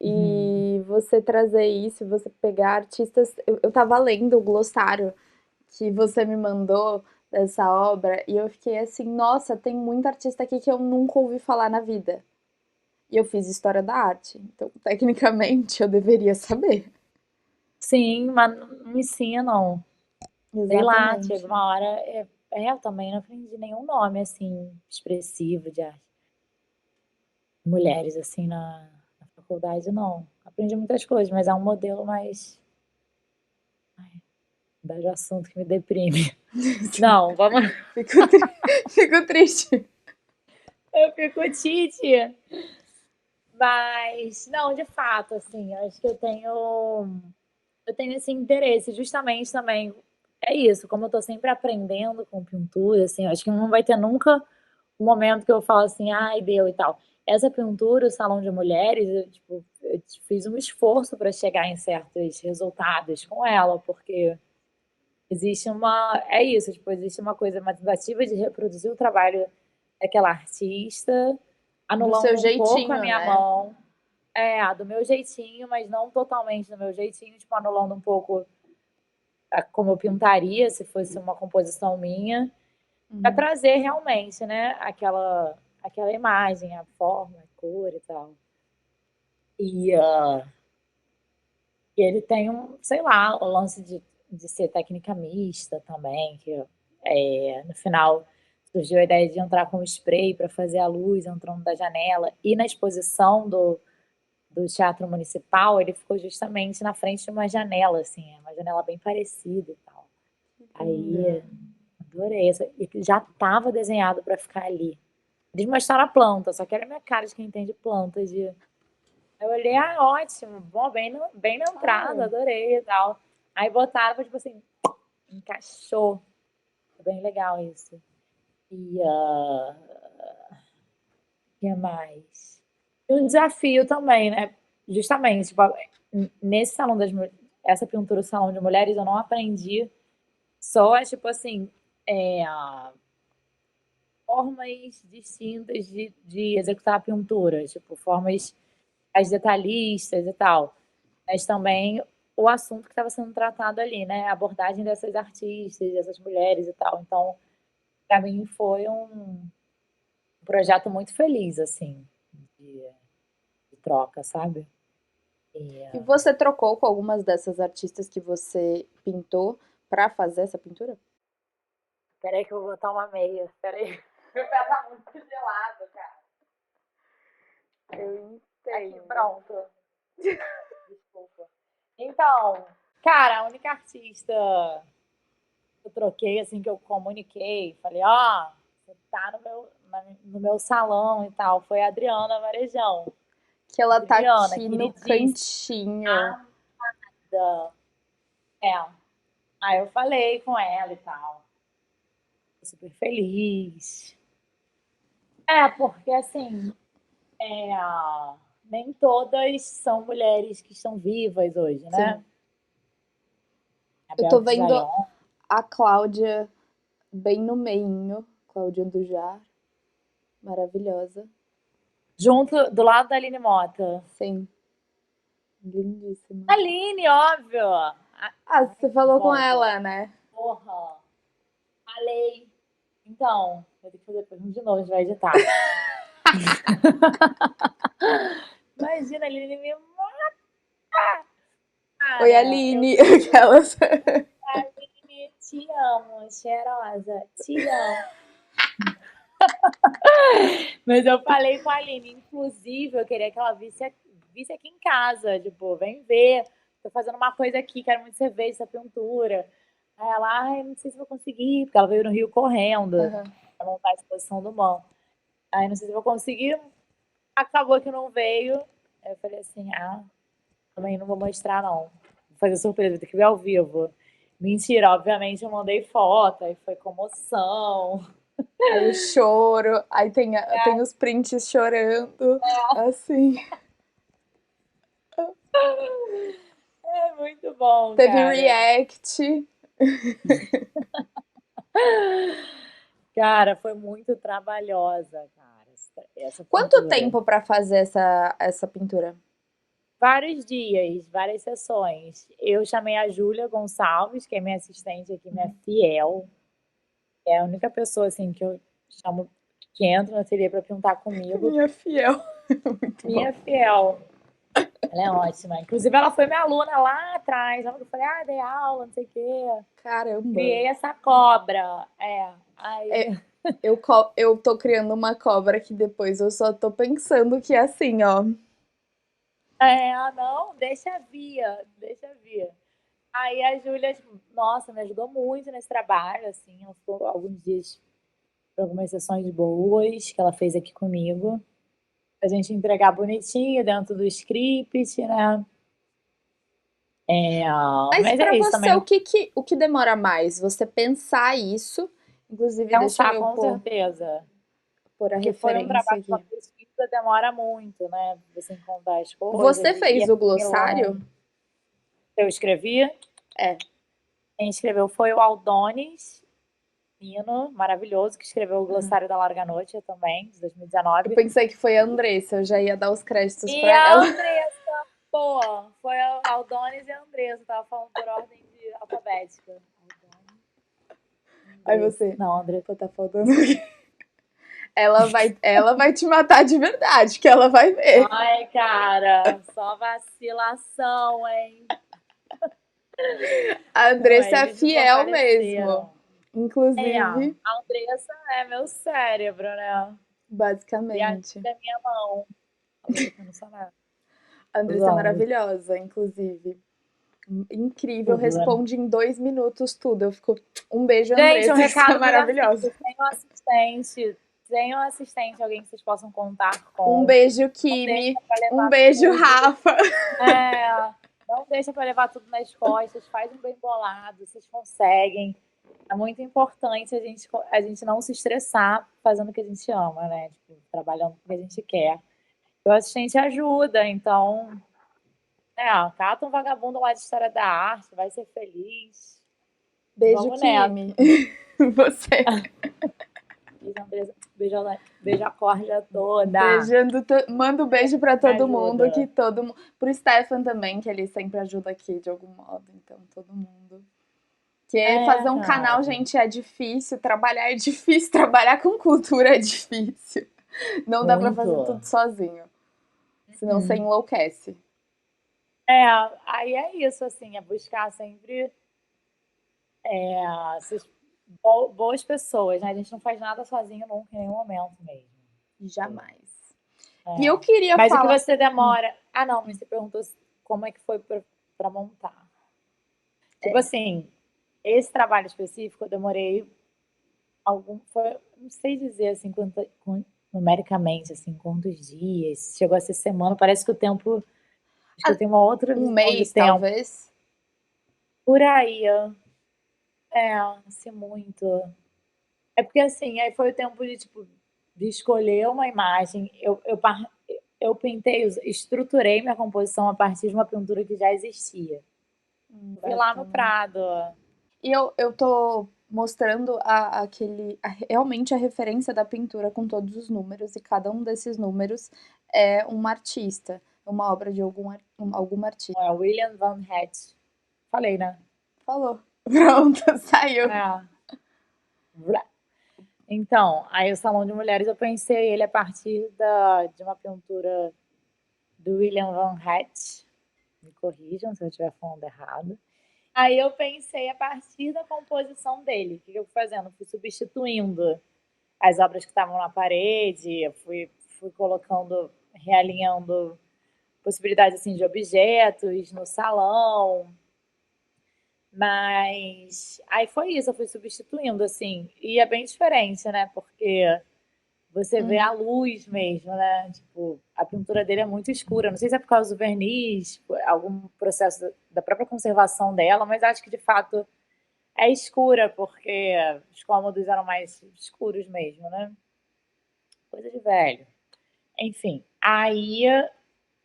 [SPEAKER 2] uhum.
[SPEAKER 1] E você trazer isso, você pegar artistas. Eu tava lendo o glossário que você me mandou dessa obra e eu fiquei assim, nossa, tem muita artista aqui que eu nunca ouvi falar na vida. E eu fiz história da arte, então tecnicamente eu deveria saber.
[SPEAKER 2] Sim, mas não ensinam. Sei lá, chega
[SPEAKER 1] Exatamente.
[SPEAKER 2] uma hora. Eu também não aprendi nenhum nome assim expressivo de arte. Mulheres assim na faculdade, não. Aprendi muitas coisas, mas é um modelo mais. Dá de assunto que me deprime. Não, vamos.
[SPEAKER 1] Fico, fico triste.
[SPEAKER 2] Eu fico Tite. Mas, não, de fato, assim, eu acho que eu tenho esse interesse, justamente também. É isso, como eu tô sempre aprendendo com pintura, assim, eu acho que não vai ter nunca um momento que eu falo assim, ai, deu e tal. Essa pintura, o Salão de Mulheres, eu fiz um esforço para chegar em certos resultados com ela, porque existe uma. É isso, tipo, existe uma coisa, uma tentativa de reproduzir o trabalho daquela artista,
[SPEAKER 1] Do seu
[SPEAKER 2] anulando um pouco a
[SPEAKER 1] jeitinho,
[SPEAKER 2] minha
[SPEAKER 1] né?
[SPEAKER 2] mão. Do meu jeitinho, mas não totalmente do meu jeitinho, tipo, anulando um pouco como eu pintaria se fosse uma composição minha, para
[SPEAKER 1] Uhum.
[SPEAKER 2] trazer realmente, né, aquela imagem, a forma, a cor e tal. E, e ele tem sei lá, o lance de ser técnica mista também, que no final surgiu a ideia de entrar com spray para fazer a luz entrando da janela. E na exposição do Teatro Municipal, ele ficou justamente na frente de uma janela, assim, uma janela bem parecida e tal.
[SPEAKER 1] Linda.
[SPEAKER 2] Aí, adorei. E já estava desenhado para ficar ali. Eles mostraram a planta, só que era a minha cara de quem entende plantas. Eu olhei, ótimo, bom, bem na entrada,
[SPEAKER 1] Ah,
[SPEAKER 2] adorei e tal. Aí botaram, tipo assim, encaixou. Foi bem legal isso. E que mais? E um desafio também, né? Justamente, tipo, nesse salão essa pintura salão de mulheres, eu não aprendi só, tipo assim, é, formas distintas de executar a pintura, tipo, formas as detalhistas e tal, mas também o assunto que estava sendo tratado ali, né? A abordagem dessas artistas, dessas mulheres e tal. Então, para mim foi um projeto muito feliz, assim, de, de troca, sabe? E,
[SPEAKER 1] E você trocou com algumas dessas artistas que você pintou para fazer essa pintura?
[SPEAKER 2] peraí que eu vou botar uma meia, peraí. Meu pé tá muito gelado, cara.
[SPEAKER 1] Eu
[SPEAKER 2] Aqui,
[SPEAKER 1] entendo.
[SPEAKER 2] pronto. Desculpa. Então, cara, a única artista que eu troquei, assim, que eu comuniquei, falei, ó, você tá no meu salão e tal, foi a Adriana Varejão.
[SPEAKER 1] Que ela tá
[SPEAKER 2] Adriana,
[SPEAKER 1] aqui no
[SPEAKER 2] queridíssima.
[SPEAKER 1] cantinho.
[SPEAKER 2] É. Aí eu falei com ela e tal. Tô super feliz. É, porque assim, é, nem todas são mulheres que estão vivas hoje, né?
[SPEAKER 1] Sim.
[SPEAKER 2] A
[SPEAKER 1] Eu tô
[SPEAKER 2] Bel
[SPEAKER 1] vendo
[SPEAKER 2] Zayon.
[SPEAKER 1] a Cláudia bem no meinho. Cláudia Andujar. Maravilhosa.
[SPEAKER 2] Junto, do lado da Aline Mota.
[SPEAKER 1] Sim. Lindíssima.
[SPEAKER 2] Aline, óbvio!
[SPEAKER 1] Ah,
[SPEAKER 2] Ai,
[SPEAKER 1] você
[SPEAKER 2] que
[SPEAKER 1] falou com
[SPEAKER 2] volta.
[SPEAKER 1] ela, né?
[SPEAKER 2] Porra! Falei. Então, vou ter que fazer pergunta de novo, a gente vai editar. Imagina, a Aline me mata!
[SPEAKER 1] Oi,
[SPEAKER 2] Cara, eu
[SPEAKER 1] Aline.
[SPEAKER 2] queria.
[SPEAKER 1] Aquelas.
[SPEAKER 2] Aline, te amo, cheirosa, te amo. Mas eu falei com a Aline, inclusive, eu queria que ela visse aqui em casa, tipo, vem ver, tô fazendo uma coisa aqui, quero muito que você veja essa pintura. Aí ela, ai, não sei se vou conseguir, porque ela veio no Rio correndo
[SPEAKER 1] Uhum.
[SPEAKER 2] pra montar a exposição do MAM. Aí não sei se vou conseguir, acabou que não veio. Aí eu falei assim, também não vou mostrar não, vou fazer surpresa, vou ter que ver ao vivo. Mentira, obviamente eu mandei foto, aí foi comoção.
[SPEAKER 1] Aí o choro. Aí tem os prints chorando. Assim.
[SPEAKER 2] É muito bom,
[SPEAKER 1] Teve
[SPEAKER 2] cara.
[SPEAKER 1] react.
[SPEAKER 2] Cara, foi muito trabalhosa, cara, essa
[SPEAKER 1] Quanto
[SPEAKER 2] pintura.
[SPEAKER 1] tempo para fazer essa pintura?
[SPEAKER 2] Vários dias, várias sessões. Eu chamei a Júlia Gonçalves, que é minha assistente aqui, minha fiel. É a única pessoa assim que eu chamo que entra na ateliê para pintar comigo.
[SPEAKER 1] Minha fiel. Muito bom.
[SPEAKER 2] Minha fiel. Ela é ótima. Inclusive, ela foi minha aluna lá atrás. Lembra que eu falei, dei aula, não sei o quê.
[SPEAKER 1] Caramba.
[SPEAKER 2] Criei essa cobra. É. Aí.
[SPEAKER 1] É, eu tô criando uma cobra que depois eu só tô pensando que é assim, ó.
[SPEAKER 2] Não, deixa vir, deixa vir. Aí a Júlia, tipo, nossa, me ajudou muito nesse trabalho, assim, ela ficou alguns dias para algumas sessões boas que ela fez aqui comigo, a gente entregar bonitinho dentro do script, né? É,
[SPEAKER 1] Mas
[SPEAKER 2] mas
[SPEAKER 1] pra
[SPEAKER 2] é isso
[SPEAKER 1] você,
[SPEAKER 2] também,
[SPEAKER 1] o que demora mais? Você pensar isso, inclusive deixa
[SPEAKER 2] pensar
[SPEAKER 1] eu
[SPEAKER 2] com
[SPEAKER 1] pôr,
[SPEAKER 2] certeza,
[SPEAKER 1] pôr a
[SPEAKER 2] porque foi um
[SPEAKER 1] referência
[SPEAKER 2] trabalho, uma
[SPEAKER 1] aqui.
[SPEAKER 2] pesquisa demora muito, né? Você encontrar as coisas
[SPEAKER 1] Você
[SPEAKER 2] e
[SPEAKER 1] fez o glossário?
[SPEAKER 2] assimilando. Eu escrevi,
[SPEAKER 1] É.
[SPEAKER 2] quem escreveu foi o Aldones, menino maravilhoso, que escreveu o Glossário da Larga Noite também, de
[SPEAKER 1] Eu
[SPEAKER 2] 2019.
[SPEAKER 1] pensei que foi a Andressa, eu já ia dar os créditos
[SPEAKER 2] E
[SPEAKER 1] pra
[SPEAKER 2] a
[SPEAKER 1] ela.
[SPEAKER 2] Andressa, pô, foi a Aldones e a Andressa, tava falando por ordem de alfabética. Aldones,
[SPEAKER 1] Aí
[SPEAKER 2] Andressa.
[SPEAKER 1] você,
[SPEAKER 2] Não, Andressa.
[SPEAKER 1] pô, tá faltando aqui. Ela vai te matar de verdade, que ela vai ver.
[SPEAKER 2] Ai, cara, só vacilação, hein?
[SPEAKER 1] A
[SPEAKER 2] Não,
[SPEAKER 1] Andressa é
[SPEAKER 2] eles me
[SPEAKER 1] fiel mesmo.
[SPEAKER 2] fortaleceram. A
[SPEAKER 1] Inclusive,
[SPEAKER 2] Andressa é meu cérebro, né? E a
[SPEAKER 1] basicamente.
[SPEAKER 2] Júlia é minha mão. A Júlia que eu não sou nada.
[SPEAKER 1] A
[SPEAKER 2] Tô
[SPEAKER 1] Andressa é
[SPEAKER 2] zoando.
[SPEAKER 1] maravilhosa, inclusive. Incrível,
[SPEAKER 2] Tudo, né?
[SPEAKER 1] responde em 2 minutos tudo. Eu fico, um beijo,
[SPEAKER 2] Gente, um
[SPEAKER 1] Andressa, você é
[SPEAKER 2] recado pros
[SPEAKER 1] maravilhosa.
[SPEAKER 2] artistas. Tenham assistente, alguém que vocês possam contar
[SPEAKER 1] Um
[SPEAKER 2] com.
[SPEAKER 1] beijo,
[SPEAKER 2] Não deixa
[SPEAKER 1] Kimi.
[SPEAKER 2] pra
[SPEAKER 1] Um
[SPEAKER 2] levar
[SPEAKER 1] beijo,
[SPEAKER 2] tudo.
[SPEAKER 1] Rafa.
[SPEAKER 2] É, não deixa pra levar tudo nas costas. Faz um bem bolado, vocês conseguem. é muito importante a gente não se estressar fazendo o que a gente ama, né? Tipo, trabalhando com o que a gente quer. O assistente ajuda, então, cata um vagabundo lá de história da arte, vai ser feliz.
[SPEAKER 1] Beijo,
[SPEAKER 2] Vamos nessa.
[SPEAKER 1] Kimi. Você.
[SPEAKER 2] Beija a corja toda.
[SPEAKER 1] Beijando, manda um beijo pra
[SPEAKER 2] Me
[SPEAKER 1] todo mundo, que
[SPEAKER 2] ajuda.
[SPEAKER 1] todo mundo. Pro Stefan também, que ele sempre ajuda aqui de algum modo. Então, todo mundo. Que fazer um canal,
[SPEAKER 2] Cara.
[SPEAKER 1] gente, é difícil, trabalhar é difícil, trabalhar com cultura é difícil. Não dá pra fazer
[SPEAKER 2] Muito.
[SPEAKER 1] tudo sozinho. Senão você
[SPEAKER 2] Uhum.
[SPEAKER 1] enlouquece.
[SPEAKER 2] É, aí é isso, assim, é buscar sempre essas boas pessoas, né? A gente não faz nada sozinho nunca, em nenhum momento mesmo.
[SPEAKER 1] Jamais. E eu
[SPEAKER 2] É.
[SPEAKER 1] queria
[SPEAKER 2] Mas o que
[SPEAKER 1] falar.
[SPEAKER 2] você demora. Ah, não, mas você perguntou como é que foi pra montar. Tipo
[SPEAKER 1] É.
[SPEAKER 2] assim, esse trabalho específico eu demorei não sei dizer assim, numericamente, assim, quantos dias. Chegou a ser semana, parece que o tempo. Acho que eu tenho uma outra
[SPEAKER 1] Um
[SPEAKER 2] visão de
[SPEAKER 1] mês,
[SPEAKER 2] tempo.
[SPEAKER 1] talvez.
[SPEAKER 2] Por aí, assim, muito. É porque assim, aí foi o tempo de, tipo, de escolher uma imagem. Eu pintei, estruturei minha composição a partir de uma pintura que já existia. Vi lá no
[SPEAKER 1] Bacana.
[SPEAKER 2] Prado.
[SPEAKER 1] E eu tô mostrando realmente a referência da pintura com todos os números, e cada um desses números é uma artista, uma obra de algum artista.
[SPEAKER 2] É William Van Het. Falei, né?
[SPEAKER 1] Falou. Pronto, saiu.
[SPEAKER 2] É. Então, aí o Salão de Mulheres eu pensei ele a partir de uma pintura do William Van Het. Me corrijam se eu estiver falando errado. Aí eu pensei a partir da composição dele. O que eu fui fazendo? Fui substituindo as obras que estavam na parede, fui colocando, realinhando possibilidades assim, de objetos no salão. Mas aí foi isso, eu fui substituindo, assim. E é bem diferente, né? Porque você vê a
[SPEAKER 1] Uhum.
[SPEAKER 2] luz mesmo, né? Tipo, a pintura dele é muito escura. Não sei se é por causa do verniz, algum processo da própria conservação dela, mas acho que de fato é escura, porque os cômodos eram mais escuros mesmo, né? Coisa de velho. Enfim, aí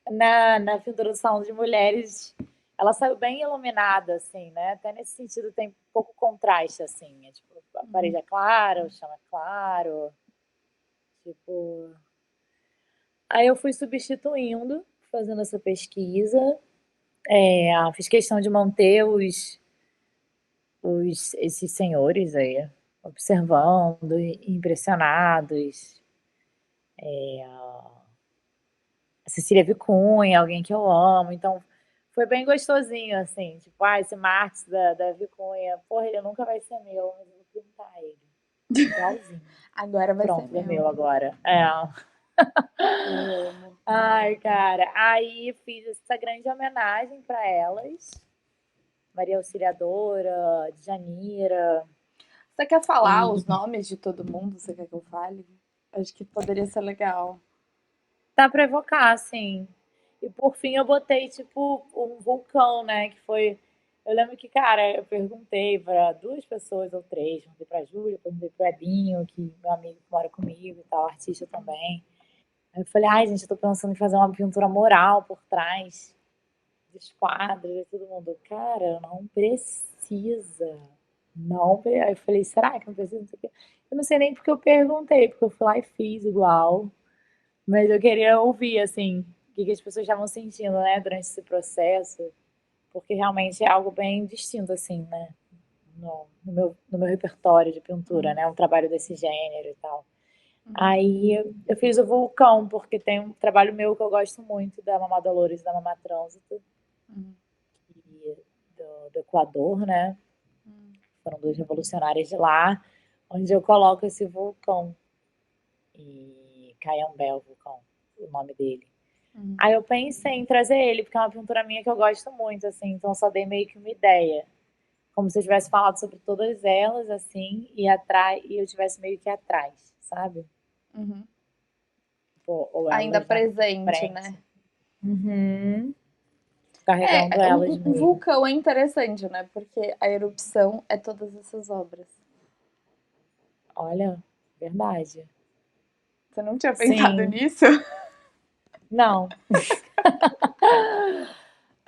[SPEAKER 2] na pintura do Salão de Mulheres, ela saiu bem iluminada, assim, né? Até nesse sentido tem pouco contraste, assim. É, tipo, a parede é clara, o chão é claro. Tipo. Aí eu fui substituindo, fazendo essa pesquisa. Fiz questão de manter esses senhores aí, observando, impressionados. A Cecília Vicunha, alguém que eu amo. Então, foi bem gostosinho, assim. Tipo, esse Marte da Vicunha, porra, ele nunca vai ser meu, mas eu vou pintar ele. Igualzinho.
[SPEAKER 1] Agora vai ser
[SPEAKER 2] Pronto, é
[SPEAKER 1] meu.
[SPEAKER 2] meu agora.
[SPEAKER 1] Eu amo.
[SPEAKER 2] Ai, cara. Aí fiz essa grande homenagem para elas. Maria Auxiliadora, Djanira.
[SPEAKER 1] Você quer falar
[SPEAKER 2] E
[SPEAKER 1] os nomes de todo mundo? Você quer que eu fale? Acho que poderia ser legal.
[SPEAKER 2] dá para evocar, assim. E por fim eu botei, tipo, um vulcão, né? Que foi. Eu lembro que, cara, eu perguntei para duas pessoas ou três, perguntei pra Júlia, perguntei pro Edinho, que meu amigo que mora comigo e tal, artista também. Aí eu falei, ai, gente, eu tô pensando em fazer uma pintura mural por trás dos quadros e todo mundo, cara, não precisa. Não, aí eu falei, será que não precisa? Eu não sei nem porque eu perguntei, porque eu fui lá e fiz igual. Mas eu queria ouvir, assim, o que as pessoas estavam sentindo, né, durante esse processo, porque realmente é algo bem distinto, assim, né, no meu repertório de pintura, né, um trabalho desse gênero e tal. Aí eu fiz o Vulcão, porque tem um trabalho meu que eu gosto muito, da Mamá Dolores e da Mamá Trânsito, e do Equador, né, foram duas revolucionárias de lá, onde eu coloco esse vulcão, e Caiambé, o vulcão, o nome dele. Aí eu pensei em trazer ele, porque é uma pintura minha que eu gosto muito, assim, então só dei meio que uma ideia. Como se eu tivesse falado sobre todas elas, assim, e eu tivesse meio que atrás, sabe?
[SPEAKER 1] Uhum.
[SPEAKER 2] Pô, ou
[SPEAKER 1] Ainda
[SPEAKER 2] elas na
[SPEAKER 1] presente,
[SPEAKER 2] frente.
[SPEAKER 1] né?
[SPEAKER 2] Uhum. Carregando
[SPEAKER 1] Um,
[SPEAKER 2] elas
[SPEAKER 1] um
[SPEAKER 2] mesmo.
[SPEAKER 1] vulcão é interessante, né? Porque a erupção é todas essas obras.
[SPEAKER 2] Olha, verdade.
[SPEAKER 1] Você não tinha pensado
[SPEAKER 2] Sim,
[SPEAKER 1] nisso?
[SPEAKER 2] não.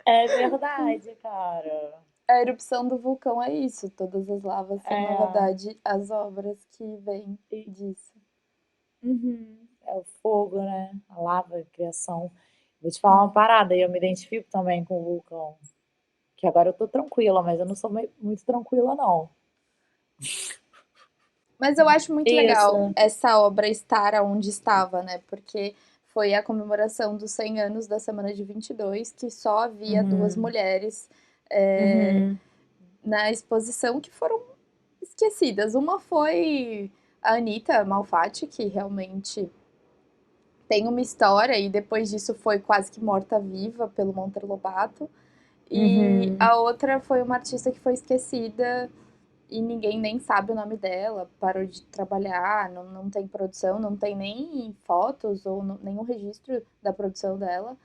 [SPEAKER 2] É verdade, cara.
[SPEAKER 1] A erupção do vulcão é isso. Todas as lavas são, na
[SPEAKER 2] É.
[SPEAKER 1] verdade, as obras que vêm
[SPEAKER 2] E-
[SPEAKER 1] disso.
[SPEAKER 2] Uhum. É o fogo, né? A lava, a criação. Vou te falar uma
[SPEAKER 1] Uhum.
[SPEAKER 2] parada, e eu me identifico também com o vulcão. Que agora eu tô tranquila, mas eu não sou muito tranquila, não.
[SPEAKER 1] Mas eu acho muito legal
[SPEAKER 2] Isso.
[SPEAKER 1] essa obra estar onde estava, né? Porque foi a comemoração dos 100 anos da Semana de 22, que só havia duas
[SPEAKER 2] Uhum.
[SPEAKER 1] mulheres é,
[SPEAKER 2] Uhum.
[SPEAKER 1] na exposição que foram esquecidas. Uma foi a Anitta Malfatti, que realmente tem uma história e depois disso foi quase que morta-viva pelo Monteiro Lobato. E
[SPEAKER 2] Uhum.
[SPEAKER 1] a outra foi uma artista que foi esquecida e ninguém nem sabe o nome dela, parou de trabalhar, não tem produção, não tem nem fotos ou nenhum registro da produção dela.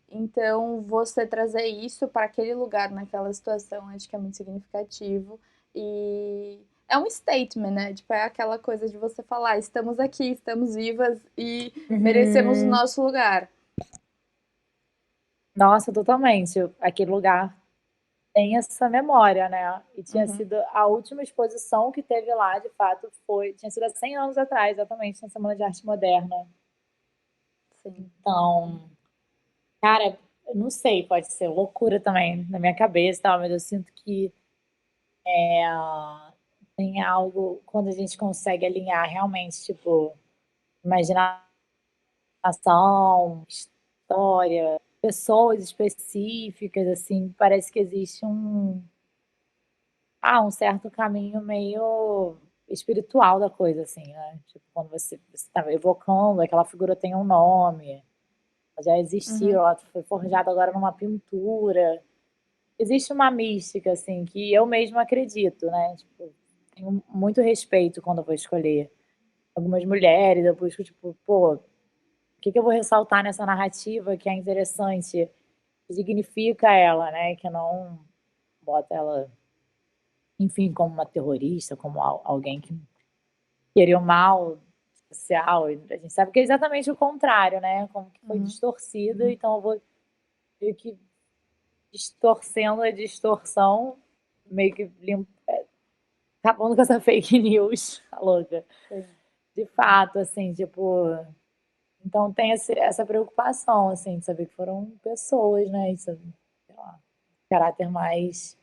[SPEAKER 1] Então, você trazer isso para aquele lugar, naquela situação, acho que é muito significativo. E é um statement, né? Tipo, é aquela coisa de você falar: estamos aqui, estamos vivas e merecemos o
[SPEAKER 2] Uhum.
[SPEAKER 1] nosso lugar.
[SPEAKER 2] Nossa, totalmente. Aquele lugar tem essa memória, né? E tinha
[SPEAKER 1] Uhum,
[SPEAKER 2] sido a última exposição que teve lá, de fato, tinha sido há 100 anos atrás, exatamente, na Semana de Arte Moderna.
[SPEAKER 1] sim.
[SPEAKER 2] Então, cara, eu não sei, pode ser loucura também na minha cabeça, e tal, mas eu sinto que tem algo quando a gente consegue alinhar realmente, tipo, imaginação, história, pessoas específicas, assim, parece que existe um certo caminho meio espiritual da coisa, assim, né? Tipo, quando você está evocando, aquela figura tem um nome, ela já existiu,
[SPEAKER 1] Uhum,
[SPEAKER 2] ela foi forjada agora numa pintura. Existe uma mística, assim, que eu mesma acredito, né? Tipo, tenho muito respeito quando eu vou escolher algumas mulheres, eu busco, tipo, pô, o que que eu vou ressaltar nessa narrativa que é interessante, que dignifica ela, né? Que não bota ela, enfim, como uma terrorista, como alguém que querer o mal social. E a gente sabe que é exatamente o contrário, né? Como que foi
[SPEAKER 1] uhum.
[SPEAKER 2] distorcido, então eu vou meio que distorcendo a distorção, meio que acabando com essa fake news, tá louca.
[SPEAKER 1] Sim.
[SPEAKER 2] De fato, assim, tipo. Então tem essa preocupação, assim, de saber que foram pessoas, né? Isso, sei lá, caráter mais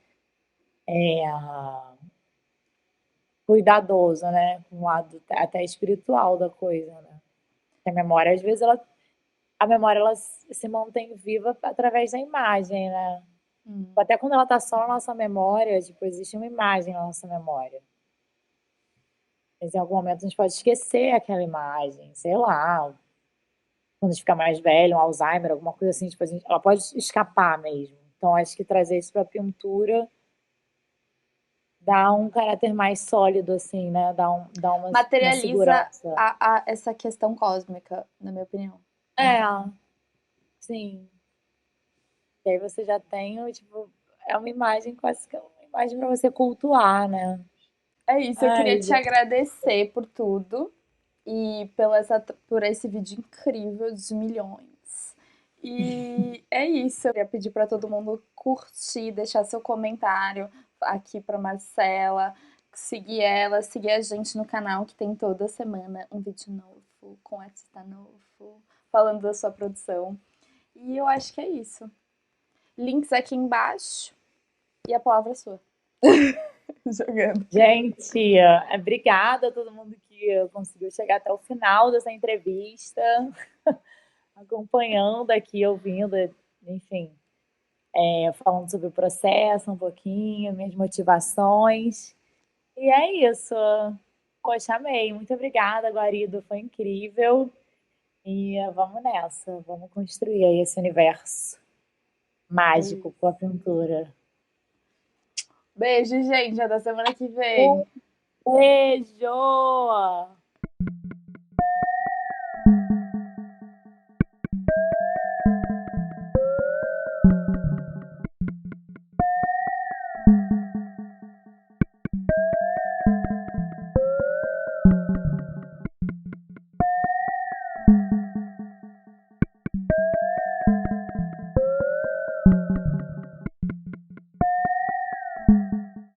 [SPEAKER 2] cuidadoso, né? Um lado até espiritual da coisa, né? A memória, às vezes, a memória ela se mantém viva através da imagem, né?
[SPEAKER 1] Hum.
[SPEAKER 2] Até quando ela tá só na nossa memória, tipo, existe uma imagem na nossa memória. Mas em algum momento a gente pode esquecer aquela imagem, sei lá, quando a gente fica mais velho, um Alzheimer, alguma coisa assim, tipo, ela pode escapar mesmo. Então, acho que trazer isso para a pintura dá um caráter mais sólido, assim, né? Dá uma
[SPEAKER 1] Materializa
[SPEAKER 2] segurança.
[SPEAKER 1] essa questão cósmica, na minha opinião.
[SPEAKER 2] É, sim. E aí você já tem, tipo, é uma imagem quase que é uma imagem para você cultuar, né?
[SPEAKER 1] É isso, eu queria
[SPEAKER 2] Ai,
[SPEAKER 1] te agradecer por tudo e por esse vídeo incrível de milhões. E é isso, eu queria pedir para todo mundo curtir, deixar seu comentário aqui para Marcela, seguir ela, seguir a gente no canal que tem toda semana um vídeo novo, com artista novo, falando da sua produção. E eu acho que é isso. Links aqui embaixo e a palavra é sua. Jogando.
[SPEAKER 2] gente, obrigada a todo mundo que conseguiu chegar até o final dessa entrevista, acompanhando aqui, ouvindo, enfim, falando sobre o processo um pouquinho, minhas motivações. E é isso. Poxa, amei. Muito obrigada, Guarido. Foi incrível. E vamos nessa. Vamos construir aí esse universo
[SPEAKER 1] É
[SPEAKER 2] mágico com
[SPEAKER 1] isso.
[SPEAKER 2] a pintura.
[SPEAKER 1] Beijo, gente. Até semana que vem.
[SPEAKER 2] Um beijo!